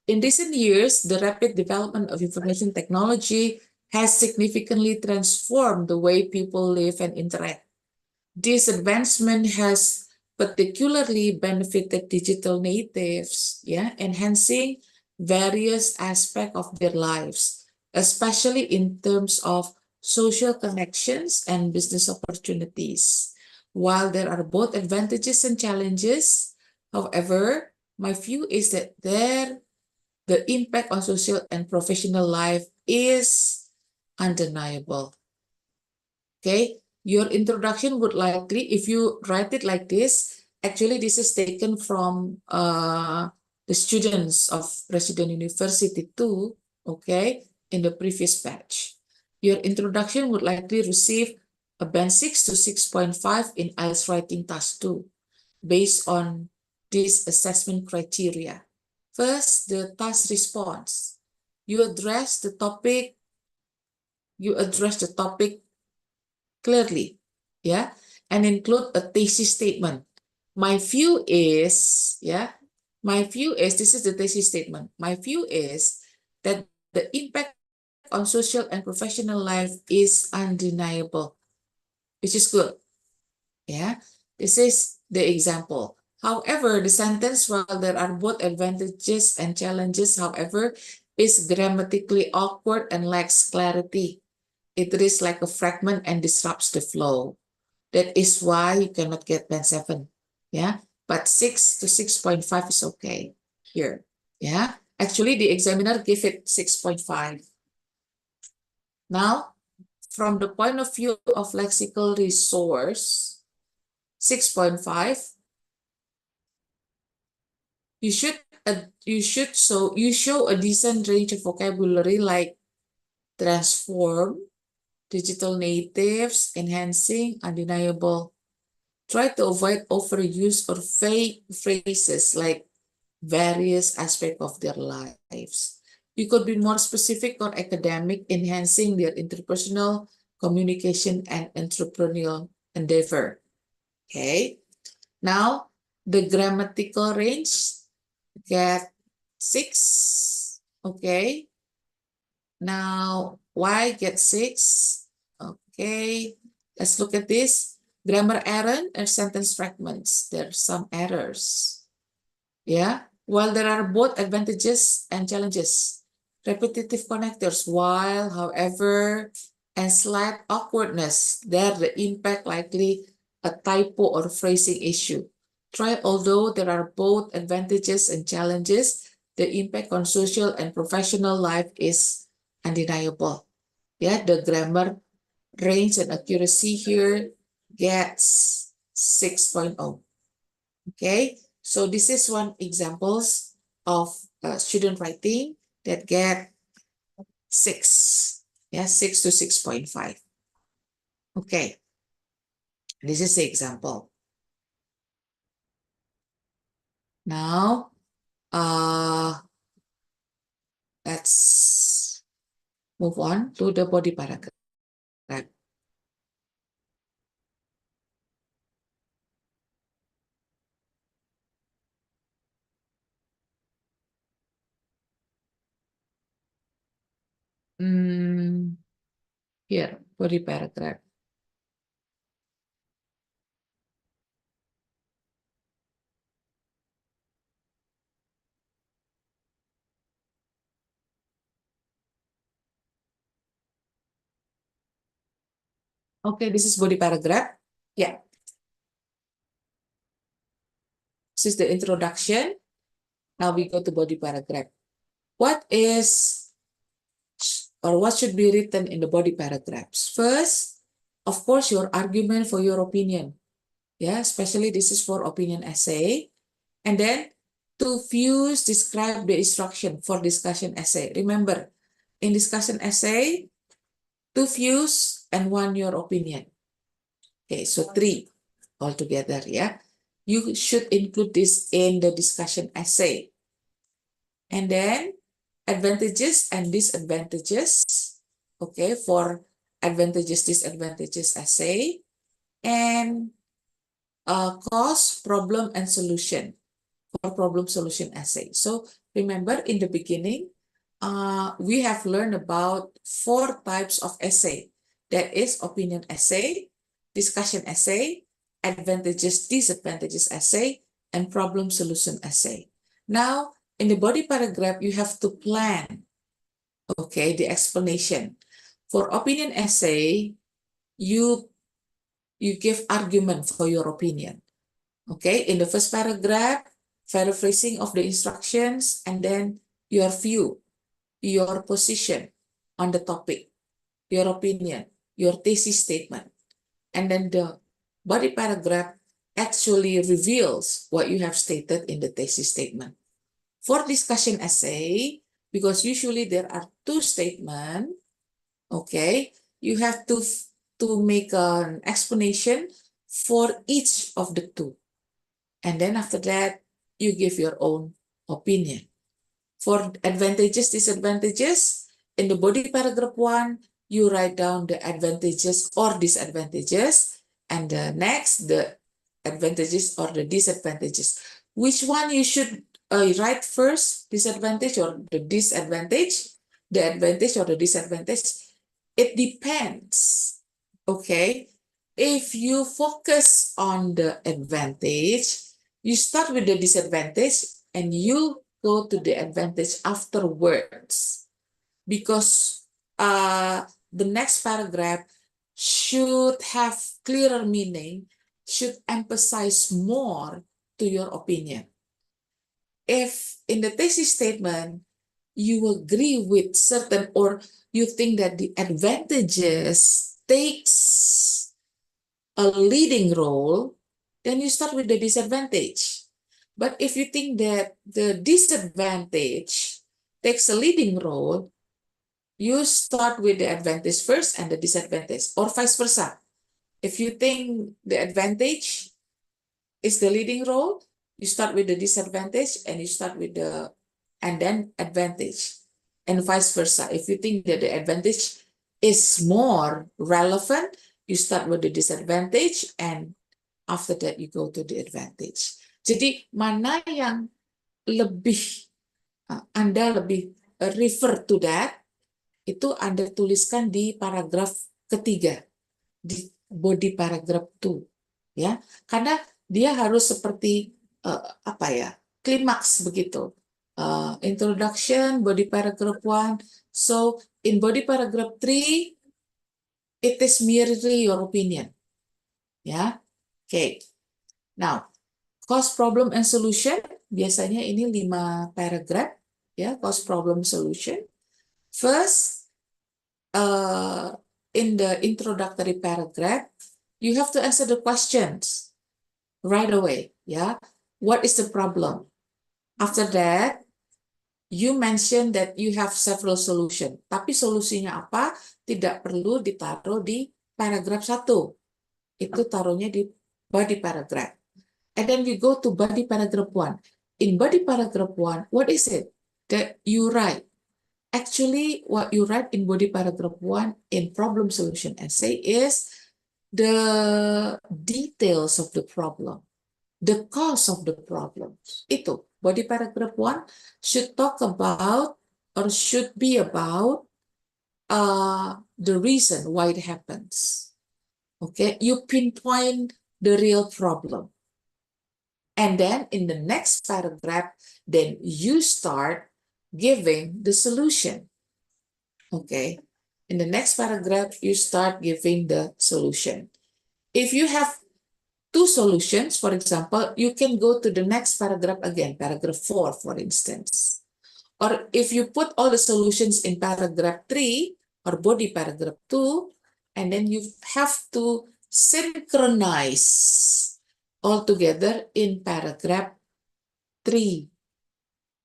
In recent years, the rapid development of information technology has significantly transformed the way people live and interact. This advancement has particularly benefited digital natives, yeah, enhancing various aspects of their lives, especially in terms of social connections and business opportunities. While there are both advantages and challenges, however, my view is that the impact on social and professional life is undeniable. Okay, your introduction would likely, if you write it like this, actually this is taken from the students of President University too, okay, in the previous batch. Your introduction would likely receive a band 6 to 6.5 in IELTS writing task 2, based on this assessment criteria. First, the task response. You address the topic clearly, yeah, and include a thesis statement. My view is, this is the thesis statement. My view is that the impact on social and professional life is undeniable. which is good. Yeah, this is the example. However, the sentence, while there are both advantages and challenges, however, is grammatically awkward and lacks clarity. It reads like a fragment and disrupts the flow. That is why you cannot get band 7. Yeah, but 6 to 6.5 is okay here. Yeah, actually the examiner gave it 6.5. Now, from the point of view of lexical resource, 6.5, you show a decent range of vocabulary like transform, digital natives, enhancing, undeniable. Try to avoid overuse or fake phrases like various aspects of their lives. You could be more specific or academic, enhancing their interpersonal communication and entrepreneurial endeavor. Okay. Now, the grammatical range get 6. Okay. Now, why get 6? Okay. Let's look at this. Grammar error and sentence fragments. There are some errors. Yeah. While there are both advantages and challenges, repetitive connectors, while, however, and slight awkwardness, there the impact likely a typo or phrasing issue. Try, although there are both advantages and challenges, the impact on social and professional life is undeniable. Yeah, the grammar range and accuracy here gets 6.0. Okay, so this is one examples of student writing that get 6. Yeah, 6 to 6.5. Okay, this is the example. Now, let's move on to the body paragraph. Here, body paragraph. Okay, this is body paragraph. Yeah, this is the introduction. Now we go to body paragraph. What is or what should be written in the body paragraphs? First, of course, your argument for your opinion. Yeah, especially this is for opinion essay. And then two views describe the instruction for discussion essay. Remember, in discussion essay, two views and one your opinion. Okay, so 3 altogether, yeah. You should include this in the discussion essay. And then advantages and disadvantages, okay, for advantages, disadvantages essay, and cause, problem, and solution for problem solution essay. So remember in the beginning, we have learned about 4 types of essay. That is opinion essay, discussion essay, advantages, disadvantages essay, and problem solution essay. Now, in the body paragraph, you have to plan, okay, the explanation. For opinion essay, you give argument for your opinion. Okay, in the first paragraph, paraphrasing of the instructions, and then your view, your position on the topic, your opinion, your thesis statement. And then the body paragraph actually reveals what you have stated in the thesis statement. For discussion essay, because usually there are 2 statements, okay, you have to make an explanation for each of the 2. And then after that, you give your own opinion. For advantages, disadvantages, in the body paragraph 1, you write down the advantages or disadvantages, and the next, the advantages or the disadvantages. Which one you should write first, disadvantage or the disadvantage, the advantage or the disadvantage? It depends, okay? If you focus on the advantage, you start with the disadvantage and you go to the advantage afterwards, because the next paragraph should have clearer meaning, should emphasize more to your opinion. If in the thesis statement you agree with certain, or you think that the advantages takes a leading role, then you start with the disadvantage. But if you think that the disadvantage takes a leading role, you start with the advantage first and the disadvantage, or vice versa. If you think the advantage is the leading role, you start with the disadvantage and you start with the and then advantage, and vice versa. If you think that the advantage is more relevant, you start with the disadvantage and after that you go to the advantage. Jadi mana yang lebih Anda lebih refer to that, itu Anda tuliskan di paragraf ketiga, di body paragraph 2, ya, karena dia harus seperti apa ya, klimaks begitu. Introduction, body paragraph 1. So in body paragraph 3, it is merely your opinion, ya. Okay. Now, cause, problem, and solution. Biasanya ini 5 paragraph, ya, cause, problem, solution. First, in the introductory paragraph, you have to answer the questions right away, ya. What is the problem? After that, you mention that you have several solutions. Tapi solusinya apa? Tidak perlu ditaruh di paragraf 1. Itu taruhnya di body paragraph. And then we go to body paragraph 1. In body paragraph 1, what is it that you write? Actually, what you write in body paragraph 1 in problem solution essay is the details of the problem, the cause of the problems. Itu, body paragraph 1 should talk about or should be about the reason why it happens. Okay, you pinpoint the real problem. And then in the next paragraph, then you start giving the solution. Okay. In the next paragraph, you start giving the solution. If you have 2 solutions, for example, you can go to the next paragraph again, paragraph 4, for instance. Or if you put all the solutions in paragraph 3 or body paragraph 2, and then you have to synchronize all together in paragraph 3.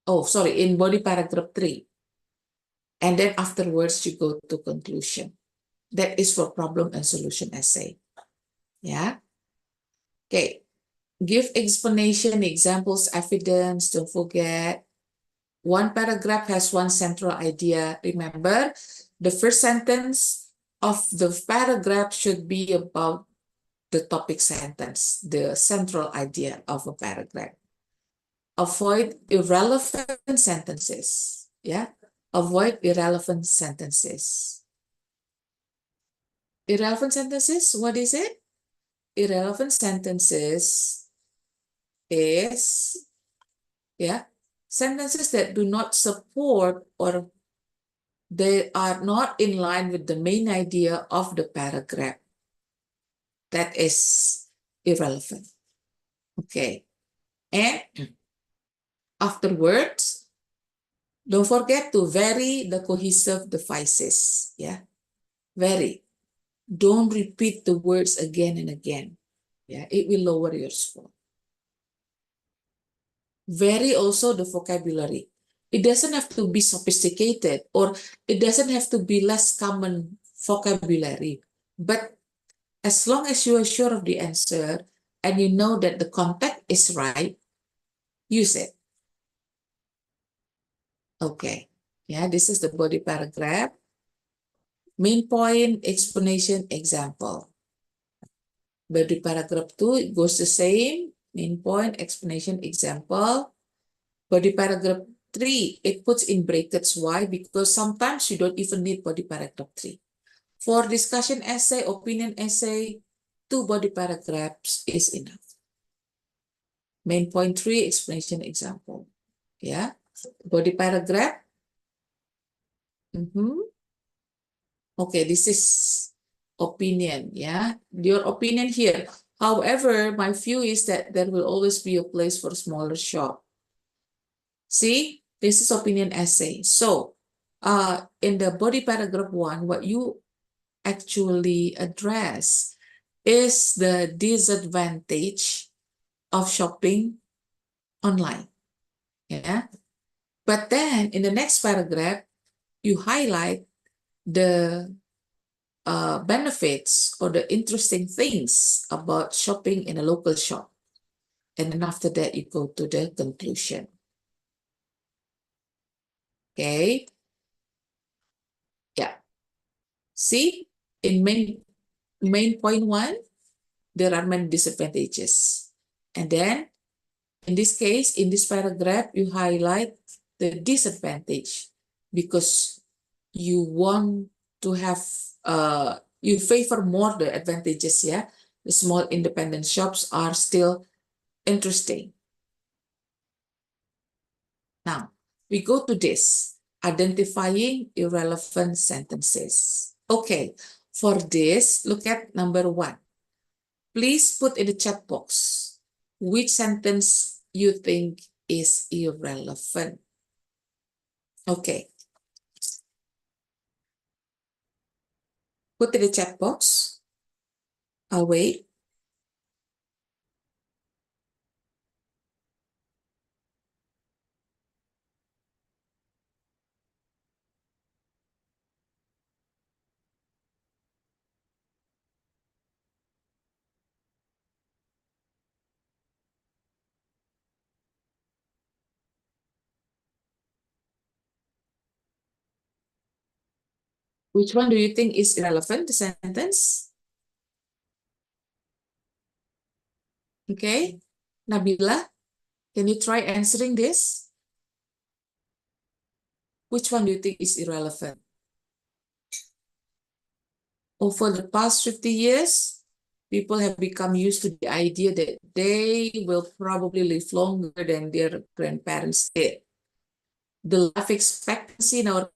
Oh, sorry, in body paragraph 3. And then afterwards you go to conclusion. That is for problem and solution essay. Yeah. Okay. Give explanation, examples, evidence. Don't forget. 1 paragraph has 1 central idea. Remember, the first sentence of the paragraph should be about the topic sentence, the central idea of a paragraph. Avoid irrelevant sentences. Yeah. Avoid irrelevant sentences. Irrelevant sentences, what is it? Irrelevant sentences is, sentences that do not support or they are not in line with the main idea of the paragraph. That is irrelevant. Okay. And afterwards, don't forget to vary the cohesive devices. Yeah. Vary. Don't repeat the words again and again. Yeah, it will lower your score. Vary also the vocabulary. It doesn't have to be sophisticated or it doesn't have to be less common vocabulary. But as long as you are sure of the answer and you know that the context is right, use it. Okay. Yeah, this is the body paragraph. Main point, explanation, example. Body paragraph 2, it goes the same. Main point, explanation, example. Body paragraph 3, it puts in brackets. Why? Because sometimes you don't even need body paragraph 3. For discussion essay, opinion essay, 2 body paragraphs is enough. Main point 3, explanation example. Yeah, body paragraph. Okay, this is opinion, yeah, your opinion here. However, my view is that there will always be a place for smaller shop. See, this is opinion essay. So, in the body paragraph 1, what you actually address is the disadvantage of shopping online. Yeah. But then in the next paragraph, you highlight the benefits or the interesting things about shopping in a local shop. And then after that, you go to the conclusion. Okay. Yeah. See, in main point 1, there are many disadvantages. And then in this case, in this paragraph, you highlight the disadvantage because you want to have, you favor more the advantages, yeah? The small independent shops are still interesting. Now, we go to this, identifying irrelevant sentences. Okay, for this, look at number 1. Please put in the chat box which sentence you think is irrelevant. Okay. Put in the chat box. I'll wait. Which one do you think is irrelevant, the sentence? Okay. Nabila, can you try answering this? Which one do you think is irrelevant? Over the past 50 years, people have become used to the idea that they will probably live longer than their grandparents did. The life expectancy in our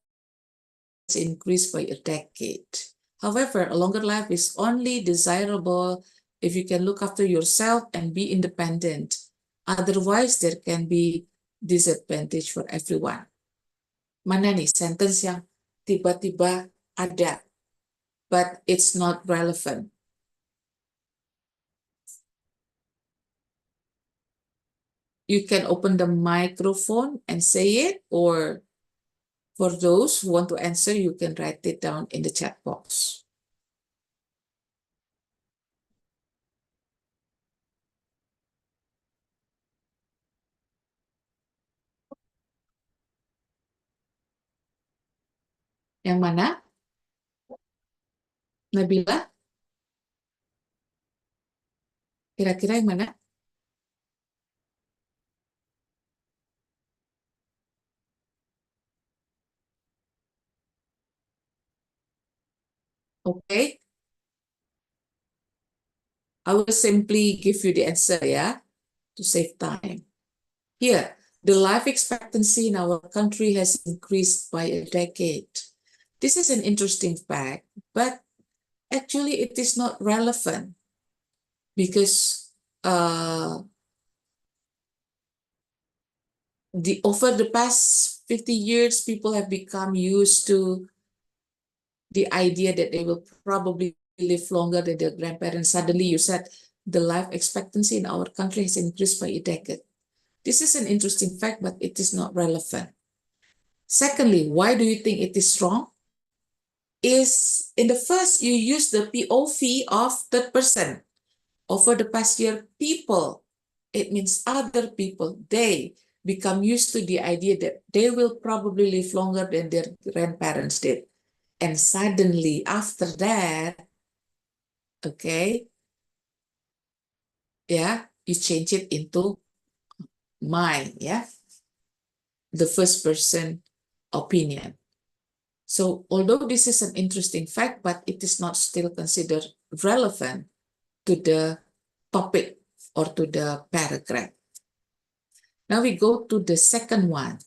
has increased by a decade. However, a longer life is only desirable if you can look after yourself and be independent. Otherwise, there can be disadvantage for everyone. Mana nih sentence yang tiba-tiba ada, but it's not relevant? You can open the microphone and say it, or for those who want to answer, you can write it down in the chat box. Yang mana? Nabila? Kira-kira yang mana? Okay. I will simply give you the answer, yeah, to save time. Here, the life expectancy in our country has increased by a decade. This is an interesting fact, but actually it is not relevant because over the past 50 years, people have become used to the idea that they will probably live longer than their grandparents. Suddenly you said the life expectancy in our country has increased by a decade. This is an interesting fact, but it is not relevant. Secondly, why do you think it is wrong? Is in the first, you use the POV of third person. Over the past year, people, it means other people, they become used to the idea that they will probably live longer than their grandparents did. And suddenly after that, okay, yeah, you change it into mine, yeah, the first person opinion. So although this is an interesting fact, but it is not still considered relevant to the topic or to the paragraph. Now we go to the second one.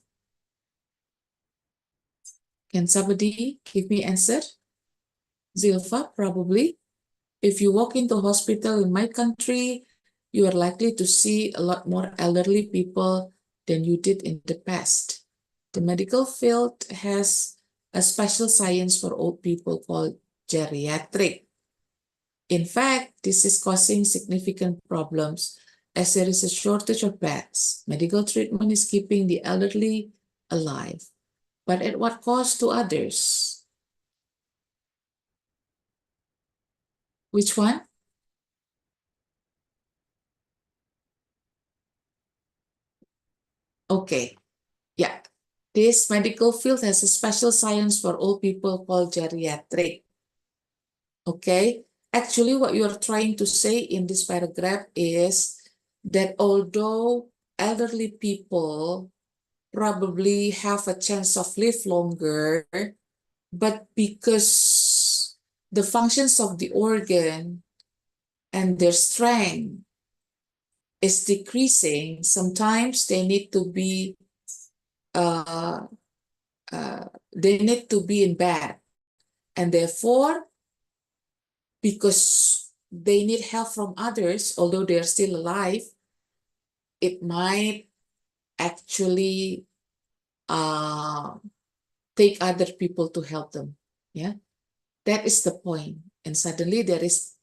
Can somebody give me answer? Zilfa, probably. If you walk into hospital in my country, you are likely to see a lot more elderly people than you did in the past. The medical field has a special science for old people called geriatric. In fact, this is causing significant problems as there is a shortage of beds. Medical treatment is keeping the elderly alive, but at what cost to others? Which one? Okay, yeah. This medical field has a special science for old people called geriatric. Okay, actually what you're trying to say in this paragraph is that although elderly people probably have a chance of live longer, but because the functions of the organ and their strength is decreasing, sometimes they need to be uh, in bed, and therefore, because they need help from others, although they're still alive, it might actually take other people to help them. Yeah, that is the point. And suddenly there is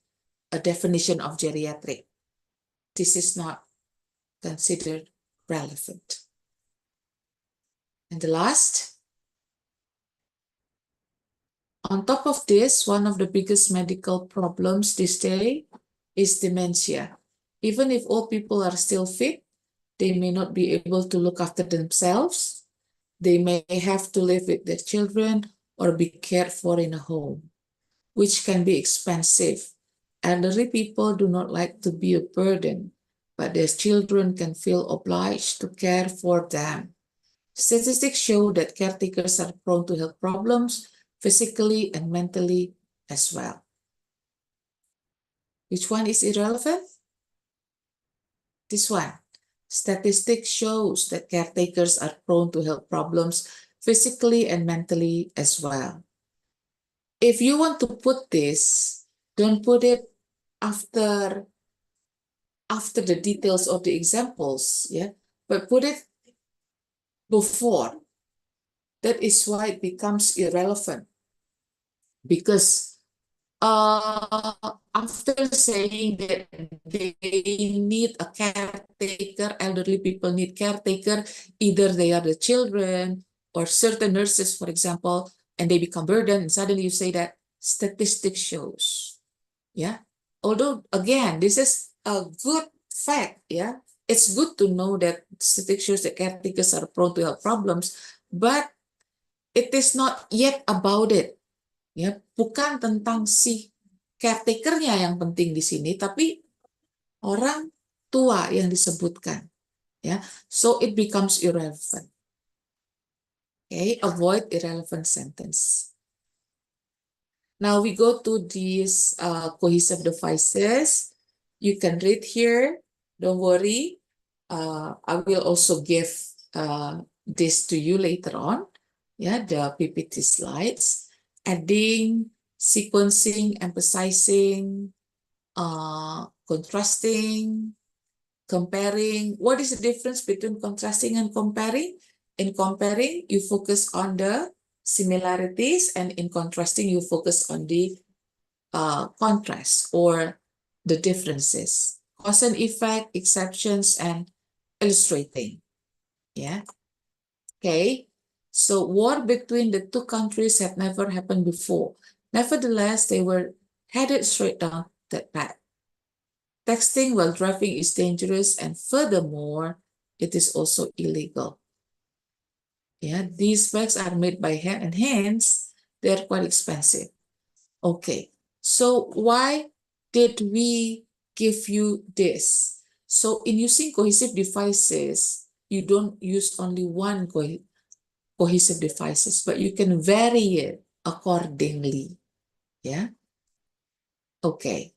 a definition of geriatric. This is not considered relevant. And the last, on top of this, one of the biggest medical problems this day is dementia. Even if old people are still fit, they may not be able to look after themselves. They may have to live with their children or be cared for in a home, which can be expensive. Elderly people do not like to be a burden, but their children can feel obliged to care for them. Statistics show that caretakers are prone to health problems physically and mentally as well. Which one is irrelevant? This one. Statistics shows that caretakers are prone to health problems physically and mentally as well. If you want to put this, don't put it after the details of the examples, yeah, but put it before. That is why it becomes irrelevant, because after saying that they need a caretaker, elderly people need caretaker, either they are the children or certain nurses, for example, and they become burden, and suddenly you say that statistics shows, yeah. Although, again, this is a good fact, yeah. It's good to know that statistics shows that caretakers are prone to health problems, but it is not yet about it. Ya, bukan tentang si caretakernya yang penting di sini, tapi orang tua yang disebutkan. Ya, so it becomes irrelevant. Okay, avoid irrelevant sentence. Now we go to these cohesive devices. You can read here. Don't worry. I will also give this to you later on. Yeah, the PPT slides. Adding, sequencing, emphasizing, contrasting, comparing. What is the difference between contrasting and comparing? In comparing, you focus on the similarities, and in contrasting, you focus on the contrast or the differences. Cause and effect, exceptions, and illustrating. Yeah. Okay. So war between the two countries had never happened before. Nevertheless, they were headed straight down that path. Texting while driving is dangerous, and furthermore, it is also illegal. Yeah, these bags are made by hand, and hence they're quite expensive. Okay, so why did we give you this? So in using cohesive devices, you don't use only one cohesive devices, but you can vary it accordingly. Yeah. Okay.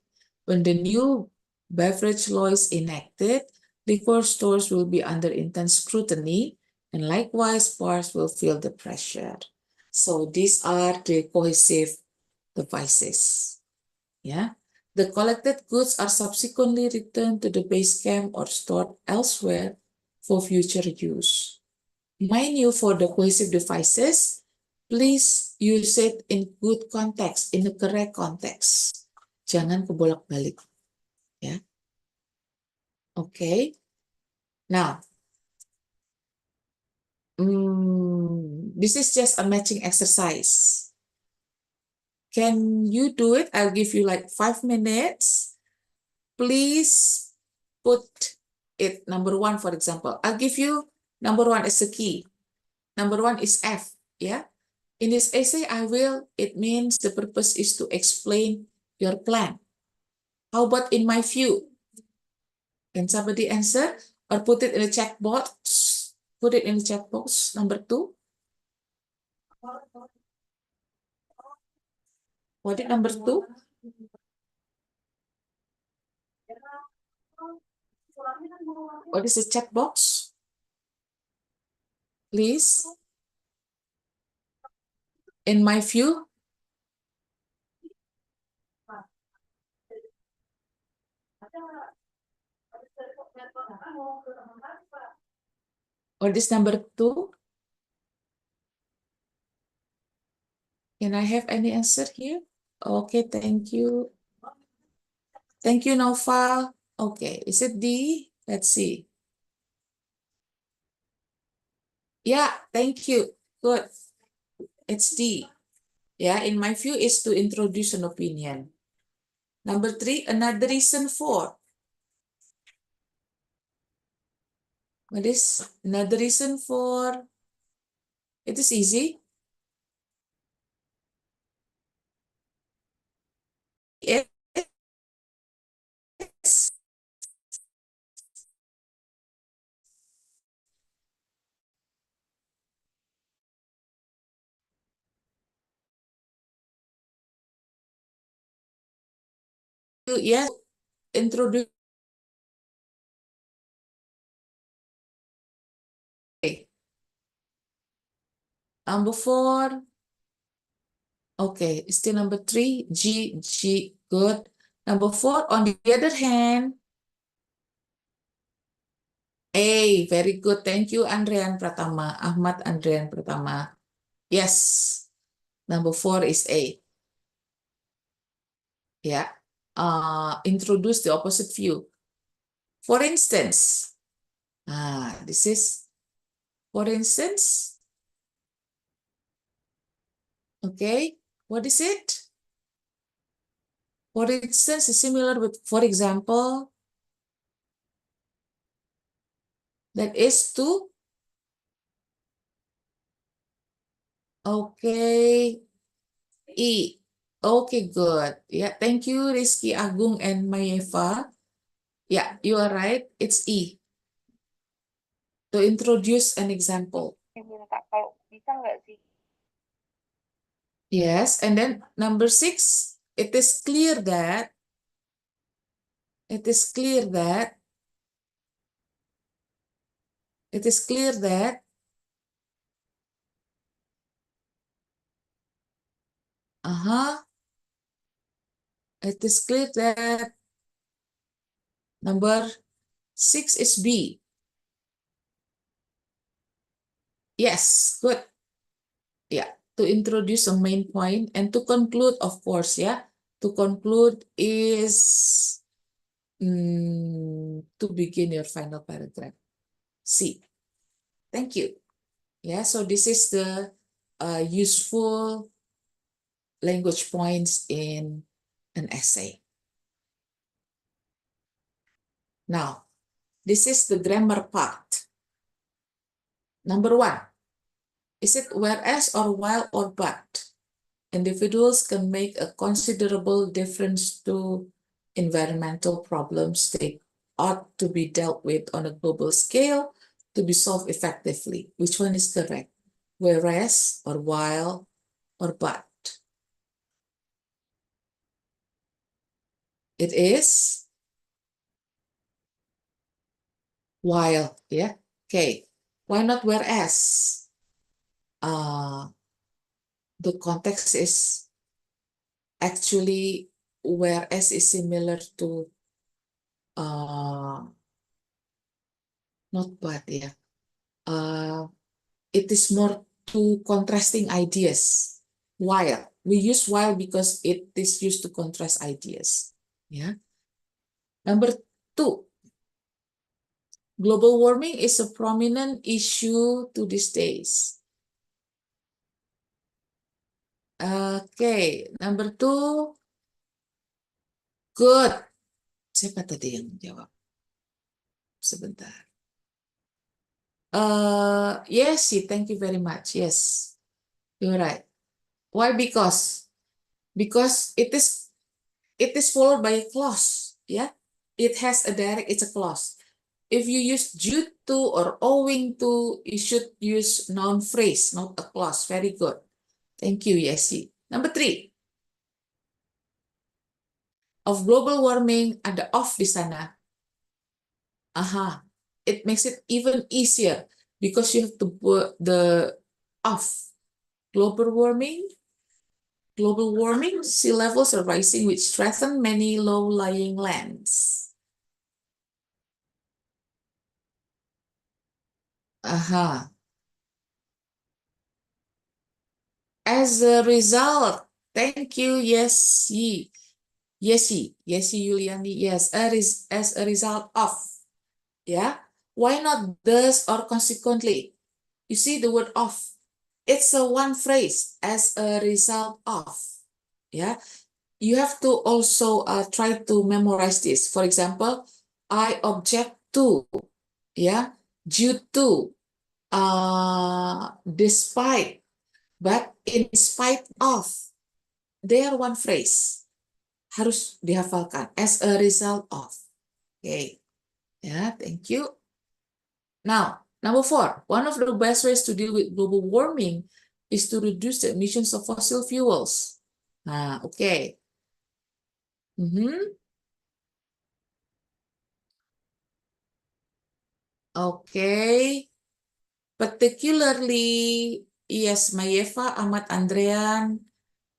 When the new beverage law is enacted, liquor stores will be under intense scrutiny, and likewise, bars will feel the pressure. So these are the cohesive devices. Yeah. The collected goods are subsequently returned to the base camp or stored elsewhere for future use. Mind you, for the cohesive devices, please use it in good context, in the correct context. Jangan kebolak-balik. Ya. Okay. Now, this is just a matching exercise. Can you do it? I'll give you like 5 minutes. Please put it number 1, for example. I'll give you number 1 as a key. Number 1 is F. Yeah. In this essay, it means the purpose is to explain your plan. How about in my view? Can somebody answer or put it in the chat box? Put it in the chat box, number 2. What is number 2? What is the chat box? Please. In my view. What is number 2? Can I have any answer here? Okay, thank you. Thank you, Noval. Okay, is it D? Let's see. Yeah, thank you. Good. It's D. Yeah, in my view is to introduce an opinion. Number 3, another reason for. What is another reason for? It is easy. It's yes, introduce. Number 4. Okay, still number 3, G, good. Number 4, on the other hand, A, very good. Thank you, Andrian Pratama. Ahmad Andrian Pratama. Yes, number 4 is A. Yeah. Introduce the opposite view. For instance, this is, for instance, okay, what is it? For instance, is similar with, for example, that is to, okay, E. Okay, good. Yeah, thank you, Rizky Agung and Mayeva. Yeah, you are right. It's E. To introduce an example. Minta kalau bisa nggak sih? Yes, and then number 6, it is clear that, it is clear that, it is clear that, it is clear that number 6 is B. Yes, good. Yeah, to introduce a main point and to conclude, of course, yeah. To conclude is to begin your final paragraph. C. Thank you. Yeah, so this is the useful language points in an essay. Now, this is the grammar part. Number 1, is it whereas or while or but? Individuals can make a considerable difference to environmental problems. They ought to be dealt with on a global scale to be solved effectively. Which one is correct? Whereas or while or but? It is while, yeah. Okay. Why not whereas? The context is actually whereas is similar to not but, yeah. It is more to contrasting ideas. While we use while because it is used to contrast ideas. Yeah. Number two, global warming is a prominent issue to these days. Okay, number two, good. Siapa tadi yang jawab? Sebentar. Yes, thank you very much. Yes, you're right. Why? Because it is followed by a clause. Yeah, it has a direct. It's a clause. If you use due to or owing to, you should use noun phrase, not a clause. Very good. Thank you, Yesi. Number three, of global warming ada of di sana. Aha, it makes it even easier because you have to put the of global warming. Global warming, sea levels are rising, which threaten many low-lying lands. Aha. As a result, thank you, Yesi. Yesi Yuliani, yes, as a result of, yeah. Why not thus or consequently? You see the word of. It's a one phrase, as a result of, yeah. You have to also try to memorize this. For example, I object to, yeah, due to, despite, but in spite of. They are one phrase. Harus dihafalkan. As a result of. Okay. Yeah, thank you. Now, number four. One of the best ways to deal with global warming is to reduce the emissions of fossil fuels. Nah, okay. Okay. Particularly, yes, Mayeva, Ahmad Andrean.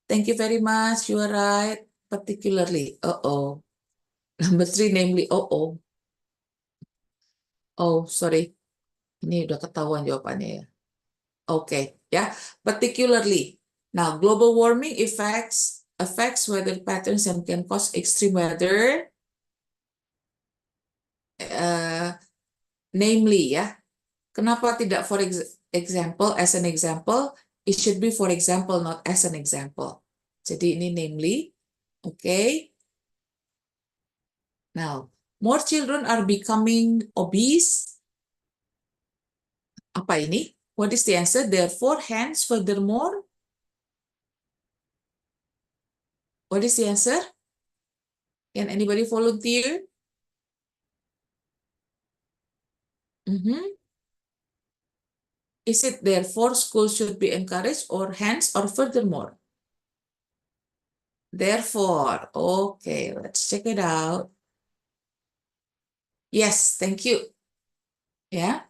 Thank you very much. You are right. Particularly. Uh-oh. Number three, namely, oh. Oh, sorry. Ini udah ketahuan jawabannya ya. Okay, ya. Particularly. Now, global warming affects weather patterns and can cause extreme weather. Namely, ya. Kenapa tidak for example, as an example? It should be for example, not as an example. Jadi ini namely. Okay. Now, more children are becoming obese. Apa ini? What is the answer? Therefore, hence, furthermore. What is the answer? Can anybody volunteer? Is it therefore schools should be encouraged or hence or furthermore? Therefore, okay, let's check it out. Yes, thank you. Yeah.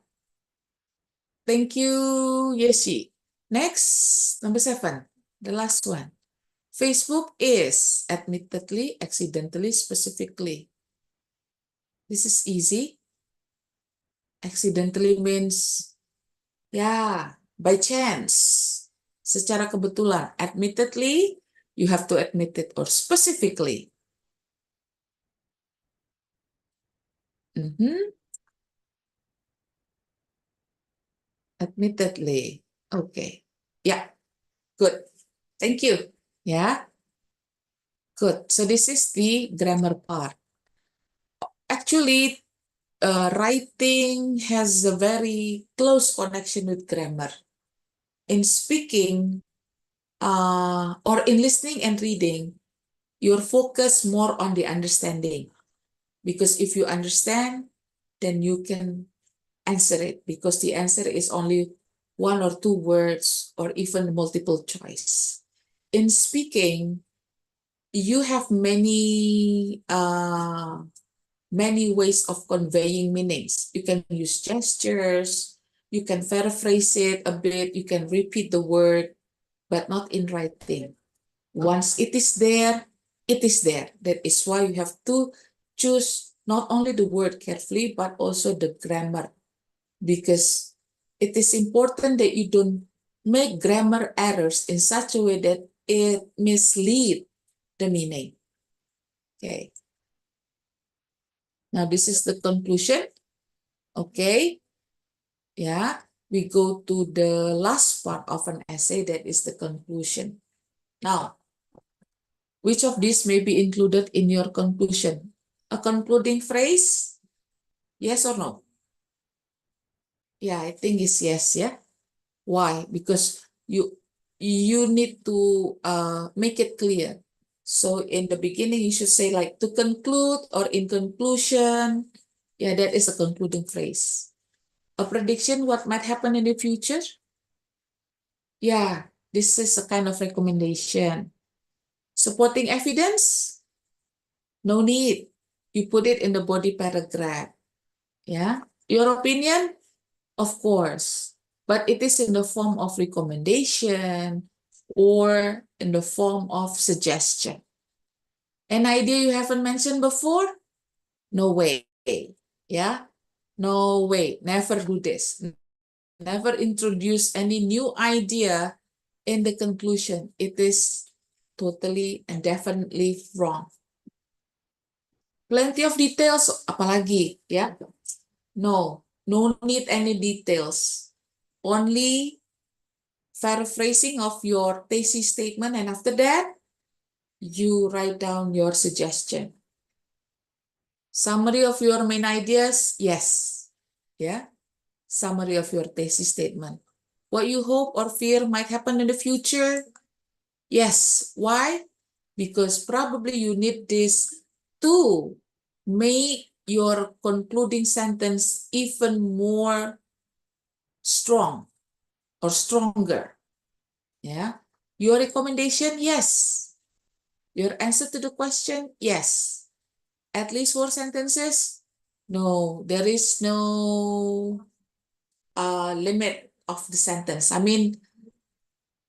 Thank you, Yeshi. Next, number 7, the last one. Facebook is admittedly, accidentally, specifically. This is easy. Accidentally means, yeah, by chance. Secara kebetulan. Admittedly, you have to admit it, or specifically. Admittedly. Okay. Yeah, good. Thank you. Yeah, good. So this is the grammar part. Actually, writing has a very close connection with grammar. In speaking or in listening and reading, you're focused more on the understanding. Because if you understand, then you can answer it, because the answer is only one or two words or even multiple choice. In speaking, you have many ways of conveying meanings. You can use gestures, you can paraphrase it a bit, you can repeat the word, but not in writing. Once it is there, it is there. That is why you have to choose not only the word carefully, but also the grammar, because it is important that you don't make grammar errors in such a way that it mislead the meaning. Okay. Now this is the conclusion. Okay. Yeah. We go to the last part of an essay, that is the conclusion. Now, which of these may be included in your conclusion? A concluding phrase? Yes or no? Yeah, I think it's yes, yeah. Why? Because you need to make it clear. So in the beginning, you should say like to conclude or in conclusion. Yeah, that is a concluding phrase. A prediction what might happen in the future? Yeah, this is a kind of recommendation. Supporting evidence? No need. You put it in the body paragraph. Yeah. Your opinion? Of course. But it is in the form of recommendation or in the form of suggestion. An idea you haven't mentioned before? No way. Yeah. No way. Never do this. Never introduce any new idea in the conclusion. It is totally and definitely wrong. Plenty of details, apalagi, ya. No need any details. Only paraphrasing of your thesis statement, and after that, you write down your suggestion. Summary of your main ideas, yes. Yeah. Summary of your thesis statement. What you hope or fear might happen in the future, yes. Why? Because probably you need this to make your concluding sentence even more strong or stronger. Yeah. Your recommendation, yes. Your answer to the question, yes. At least 4 sentences? No, there is no limit of the sentence. I mean,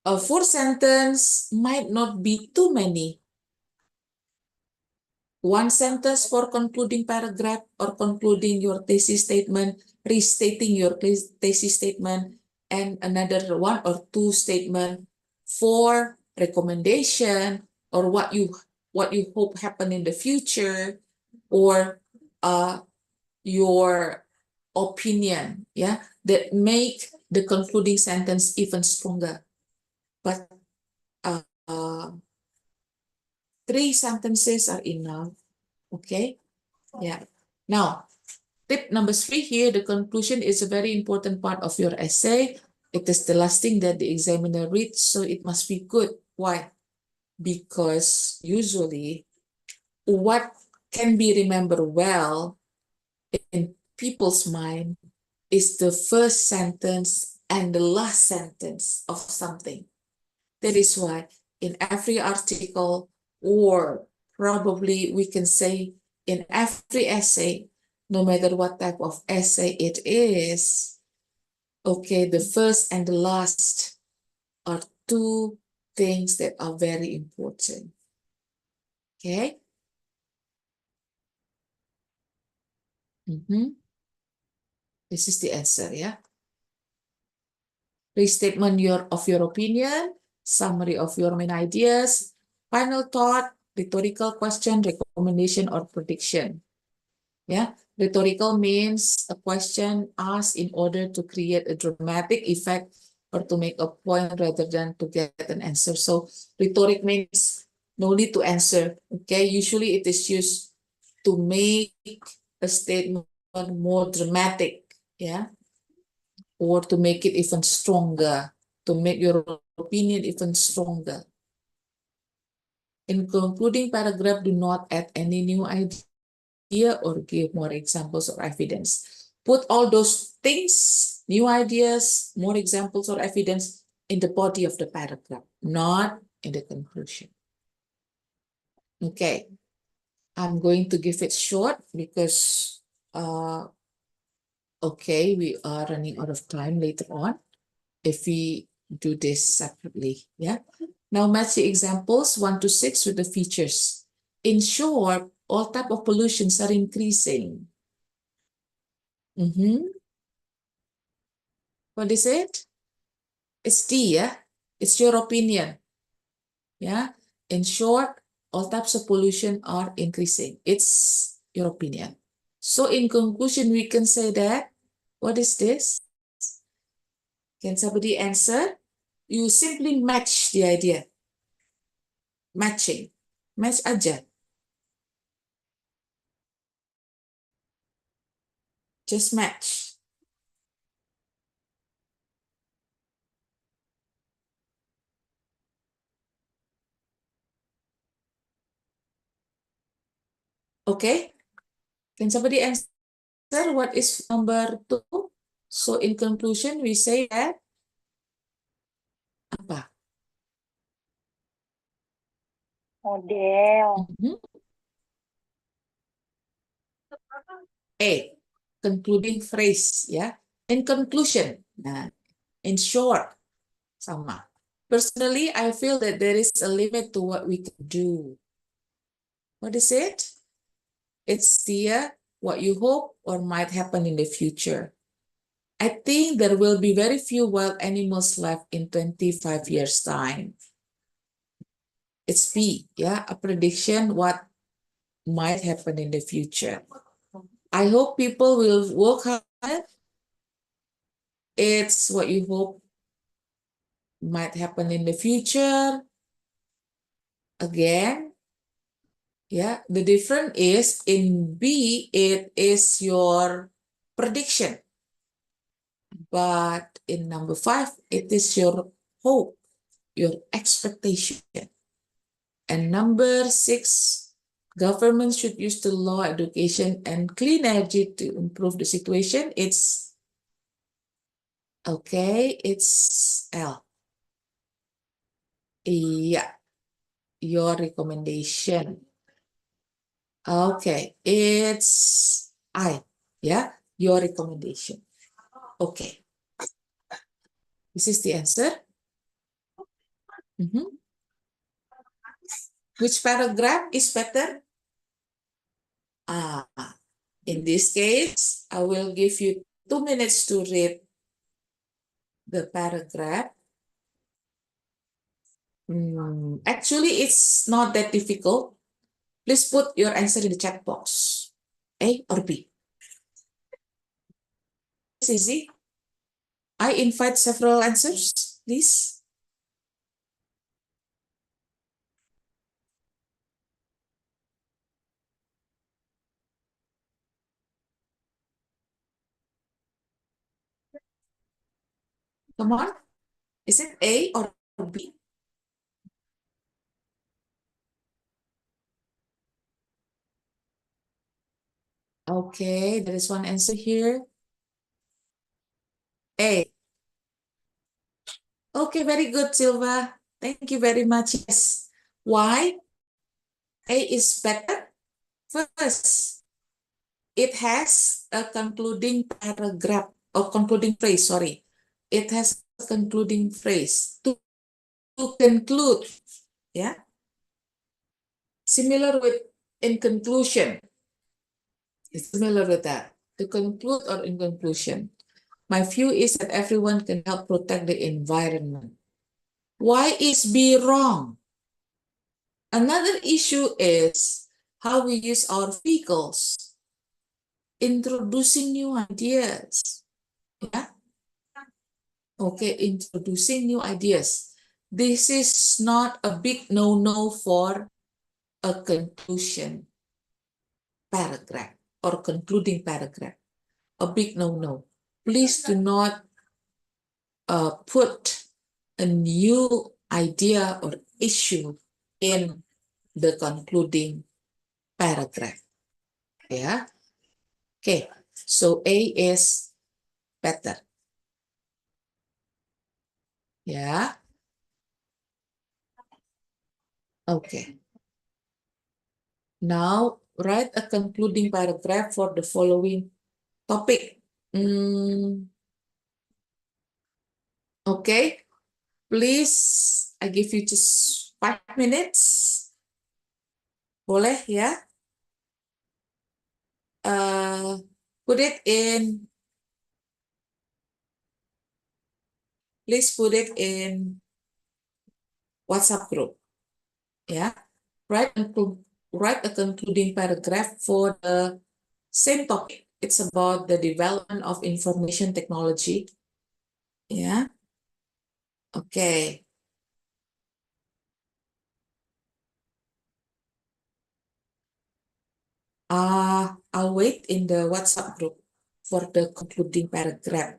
a 4 sentence might not be too many. 1 sentence for concluding paragraph or concluding your thesis statement, restating your thesis statement, and another 1 or 2 statement for recommendation or what you hope happen in the future, or your opinion, yeah, that make the concluding sentence even stronger. But 3 sentences are enough. Okay. Yeah. Now, tip number 3 here, the conclusion is a very important part of your essay. It is the last thing that the examiner reads, so it must be good. Why? Because usually what can be remembered well in people's mind is the first sentence and the last sentence of something. That is why in every article, or probably we can say in every essay, no matter what type of essay it is, okay, the first and the last are 2 things that are very important. Okay? This is the answer, yeah? Restatement of your opinion, summary of your main ideas, final thought, rhetorical question, recommendation, or prediction. Yeah, rhetorical means a question asked in order to create a dramatic effect or to make a point rather than to get an answer. So rhetoric means no need to answer. Okay, usually it is used to make a statement more dramatic. Yeah, or to make it even stronger, to make your opinion even stronger. In concluding paragraph, do not add any new idea or give more examples or evidence. Put all those things, new ideas, more examples or evidence in the body of the paragraph, not in the conclusion. Okay, I'm going to give it short because okay, we are running out of time later on if we do this separately. Yeah. Now match the examples 1 to 6 with the features. In short, all type of pollutions are increasing. What is it? It's D, yeah? It's your opinion. Yeah. In short, all types of pollution are increasing. It's your opinion. So in conclusion, we can say that, what is this? Can somebody answer? You simply match the idea. Matching. Match aja. Just match. Okay? Can somebody answer what is number 2? So in conclusion, we say that apa? Model. A, concluding phrase, ya. In conclusion, nah, in short, sama. Personally, I feel that there is a limit to what we can do. What is it? It's the what you hope or might happen in the future. I think there will be very few wild animals left in 25 years' time. It's B, yeah, a prediction what might happen in the future. I hope people will work hard. It's what you hope might happen in the future. Again, yeah, the difference is in B, it is your prediction. But in number 5, it is your hope, your expectation. And number 6, government should use the law, education, and clean energy to improve the situation. It's okay, it's L. Yeah, your recommendation. Okay, it's I. Yeah, your recommendation. Okay, this is the answer. Which paragraph is better? In this case, I will give you 2 minutes to read the paragraph. Actually, it's not that difficult. Please put your answer in the chat box. A or B? It's easy. I invite several answers, please. Come on. Is it A or B? Okay, there is one answer here. A. Okay, very good, Silva. Thank you very much. Yes. Why? A is better. First, it has a concluding paragraph or concluding phrase, sorry. It has a concluding phrase. To conclude, yeah. Similar with in conclusion. It's similar with that. To conclude or in conclusion. My view is that everyone can help protect the environment. Why is B wrong? Another issue is how we use our vehicles. Introducing new ideas. Yeah. Okay, introducing new ideas. This is not a big no-no for a conclusion paragraph or concluding paragraph. A big no-no. Please do not put a new idea or issue in the concluding paragraph. Yeah. Okay. So A is better. Yeah. Okay. Now, write a concluding paragraph for the following topic. Okay, please, I give you just 5 minutes. Boleh ya? Put it in, please put it in WhatsApp group. Yeah, write a concluding paragraph for the same topic. It's about the development of information technology. Yeah, okay. I'll wait in the WhatsApp group for the concluding paragraph.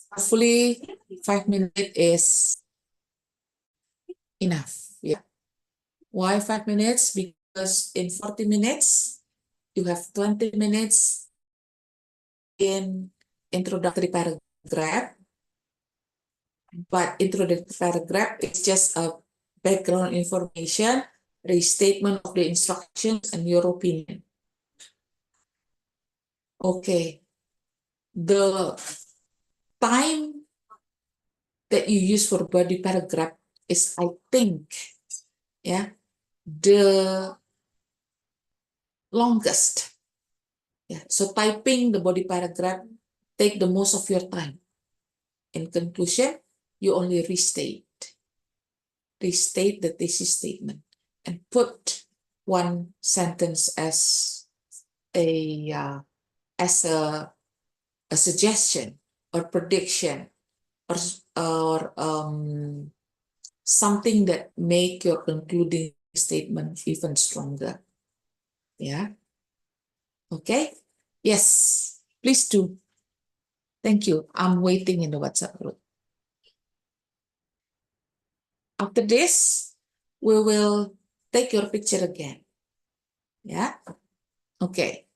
Hopefully, 5 minutes is enough. Yeah. Why 5 minutes? Because in 40 minutes, you have 20 minutes in introductory paragraph. But introductory paragraph is just a background information, restatement of the instructions, and your opinion. Okay. The time that you use for body paragraph is, I think, yeah, the longest. Yeah. So typing the body paragraph take the most of your time. In conclusion, you only restate the thesis statement and put one sentence as a suggestion or prediction or something that make your concluding statement even stronger. Yeah. Okay. Yes. Please do. Thank you. I'm waiting in the WhatsApp group. After this, we will take your picture again. Yeah. Okay.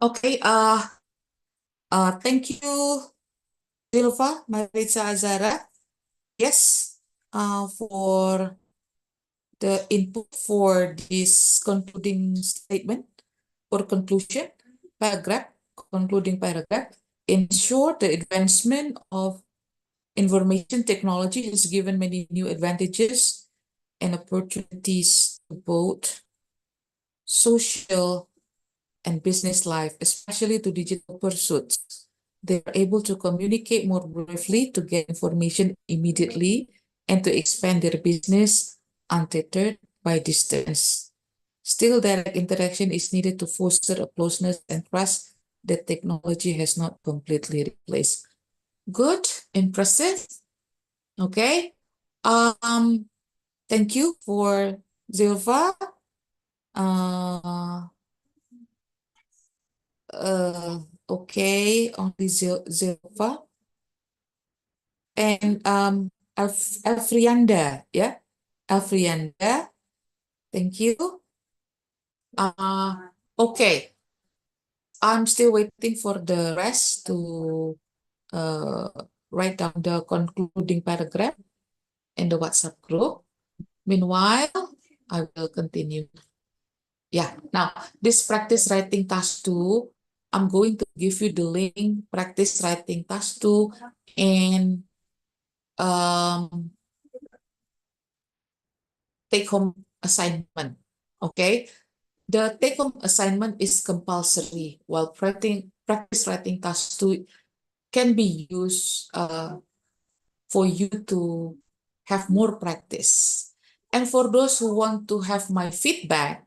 Okay, thank you, Zilfa, Maritza Azara. Yes, for the input for this concluding statement or conclusion paragraph, concluding paragraph. In short, the advancement of information technology has given many new advantages and opportunities to both social and business life, especially to digital pursuits. They are able to communicate more briefly, to get information immediately, and to expand their business untethered by distance. Still, direct interaction is needed to foster a closeness and trust that technology has not completely replaced. Good, impressive. Okay. Um, thank you for Zilva. Uh, okay, only Zilva. And Alfrianda, yeah. Alfrianda, thank you. Okay, I'm still waiting for the rest to uh, write down the concluding paragraph in the WhatsApp group. Meanwhile, I will continue. Yeah, now this practice writing task 2, I'm going to give you the link practice writing task 2 and take home assignment. Okay, the take home assignment is compulsory, while practice writing task 2 can be used for you to have more practice. And for those who want to have my feedback,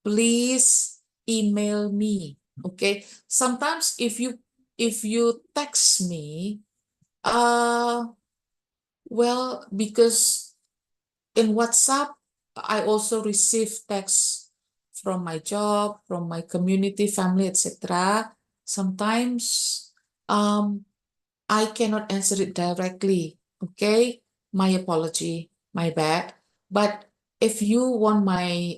please email me. Okay. Sometimes if you text me, well, because in WhatsApp, I also receive texts from my job, from my community, family, etc. Sometimes I cannot answer it directly. Okay, my apology, my bad. But if you want my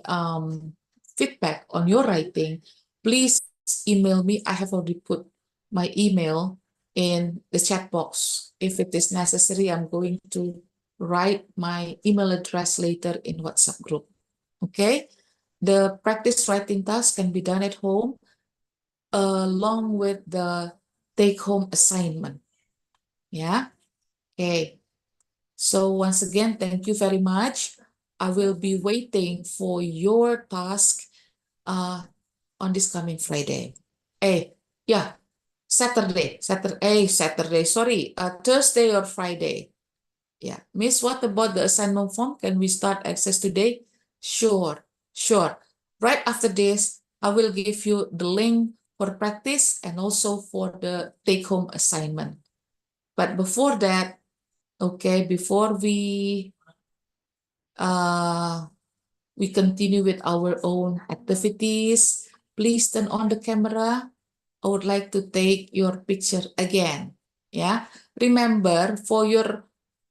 feedback on your writing, please email me. I have already put my email in the chat box. If it is necessary, I'm going to write my email address later in WhatsApp group. Okay, the practice writing task can be done at home along with the take-home assignment. Yeah. Okay. So once again, thank you very much. I will be waiting for your task on this coming Friday. Yeah, Saturday, sorry, Thursday or Friday. Yeah. Miss, what about the assignment form? Can we start access today? Sure, sure. Right after this, I will give you the link for practice and also for the take-home assignment. But before that, okay, before we continue with our own activities, please turn on the camera. I would like to take your picture again. Yeah. Remember, for your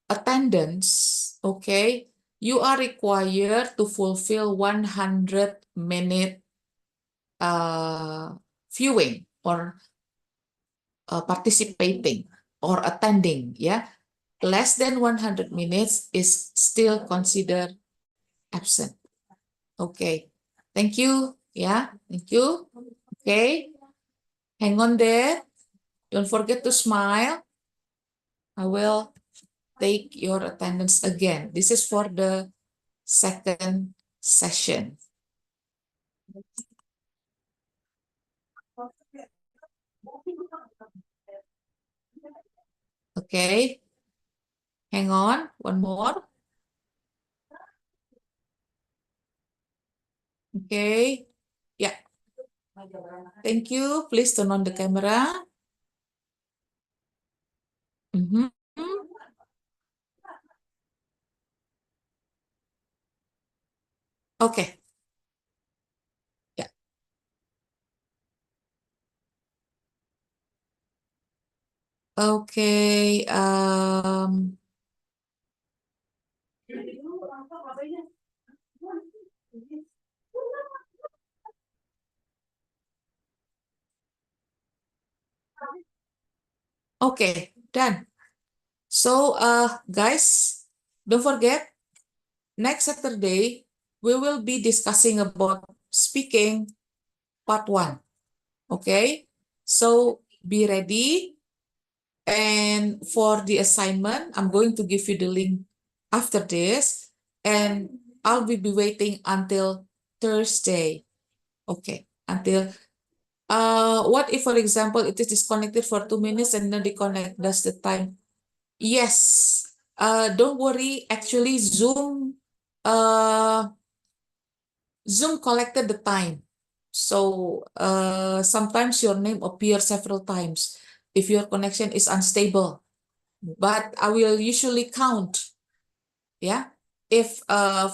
attendance, okay, you are required to fulfill 100-minute viewing or participating or attending. Yeah. Less than 100 minutes is still considered absent. Okay. Thank you. Yeah. Thank you. Okay. Hang on there. Don't forget to smile. I will take your attendance again. This is for the second session. Okay. Hang on. One more. Okay. Yeah. Thank you. Please turn on the camera. Mhm. Okay. Yeah. Okay. Okay, done. So, guys, don't forget, next Saturday, we will be discussing about speaking part 1. Okay, so be ready. And for the assignment, I'm going to give you the link after this, and I'll be waiting until Thursday. Okay, until what if, for example, it is disconnected for 2 minutes and then reconnect? That's the time. Yes. Don't worry. Actually, Zoom collected the time. So sometimes your name appears several times if your connection is unstable. But I will usually count. Yeah. If,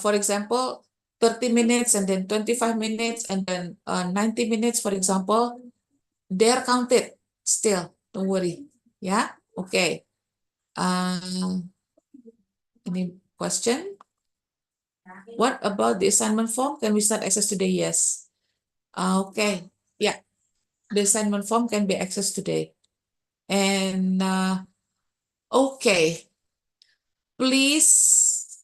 for example, 30 minutes and then 25 minutes and then 90 minutes, for example, they're counted still. Don't worry. Yeah. Okay. Any question? What about the assignment form? Can we start access today? Yes. Okay. Yeah. The assignment form can be accessed today. And okay. Please,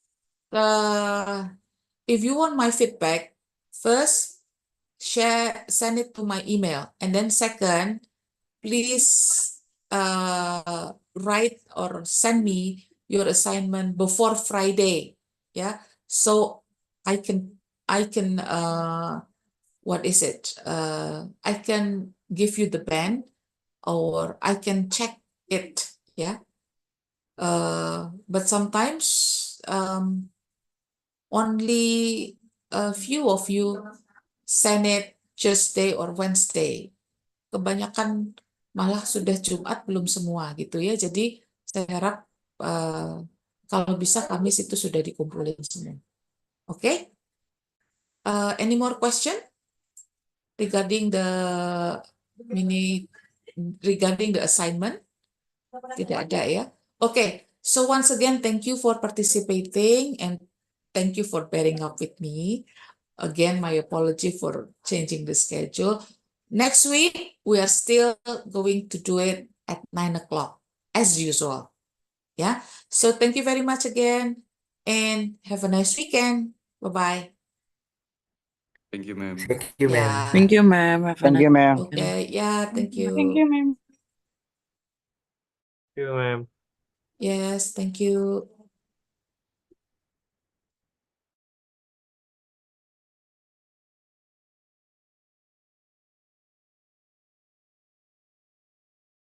if you want my feedback, first send it to my email. And then second, please write or send me your assignment before Friday. Yeah. So I can what is it? I can give you the band or I can check it. Yeah. But sometimes only a few of you send it Tuesday or Wednesday. Kebanyakan malah sudah Jumat belum semua gitu ya. Jadi saya harap kalau bisa Kamis itu sudah dikumpulin semua. Oke? Any more question regarding the assignment? Tidak ada ya. Okay, so once again, thank you for participating and thank you for bearing up with me. Again, my apology for changing the schedule. Next week, we are still going to do it at 9 o'clock as usual. Yeah. So thank you very much again and have a nice weekend. Bye-bye. Thank you, ma'am. Thank you, ma'am. Yeah. Thank you, ma'am. Have a Thank nice you, ma'am. weekend. Okay. Yeah. Thank you. Thank you, ma'am. Thank you, ma'am. Yes. Thank you.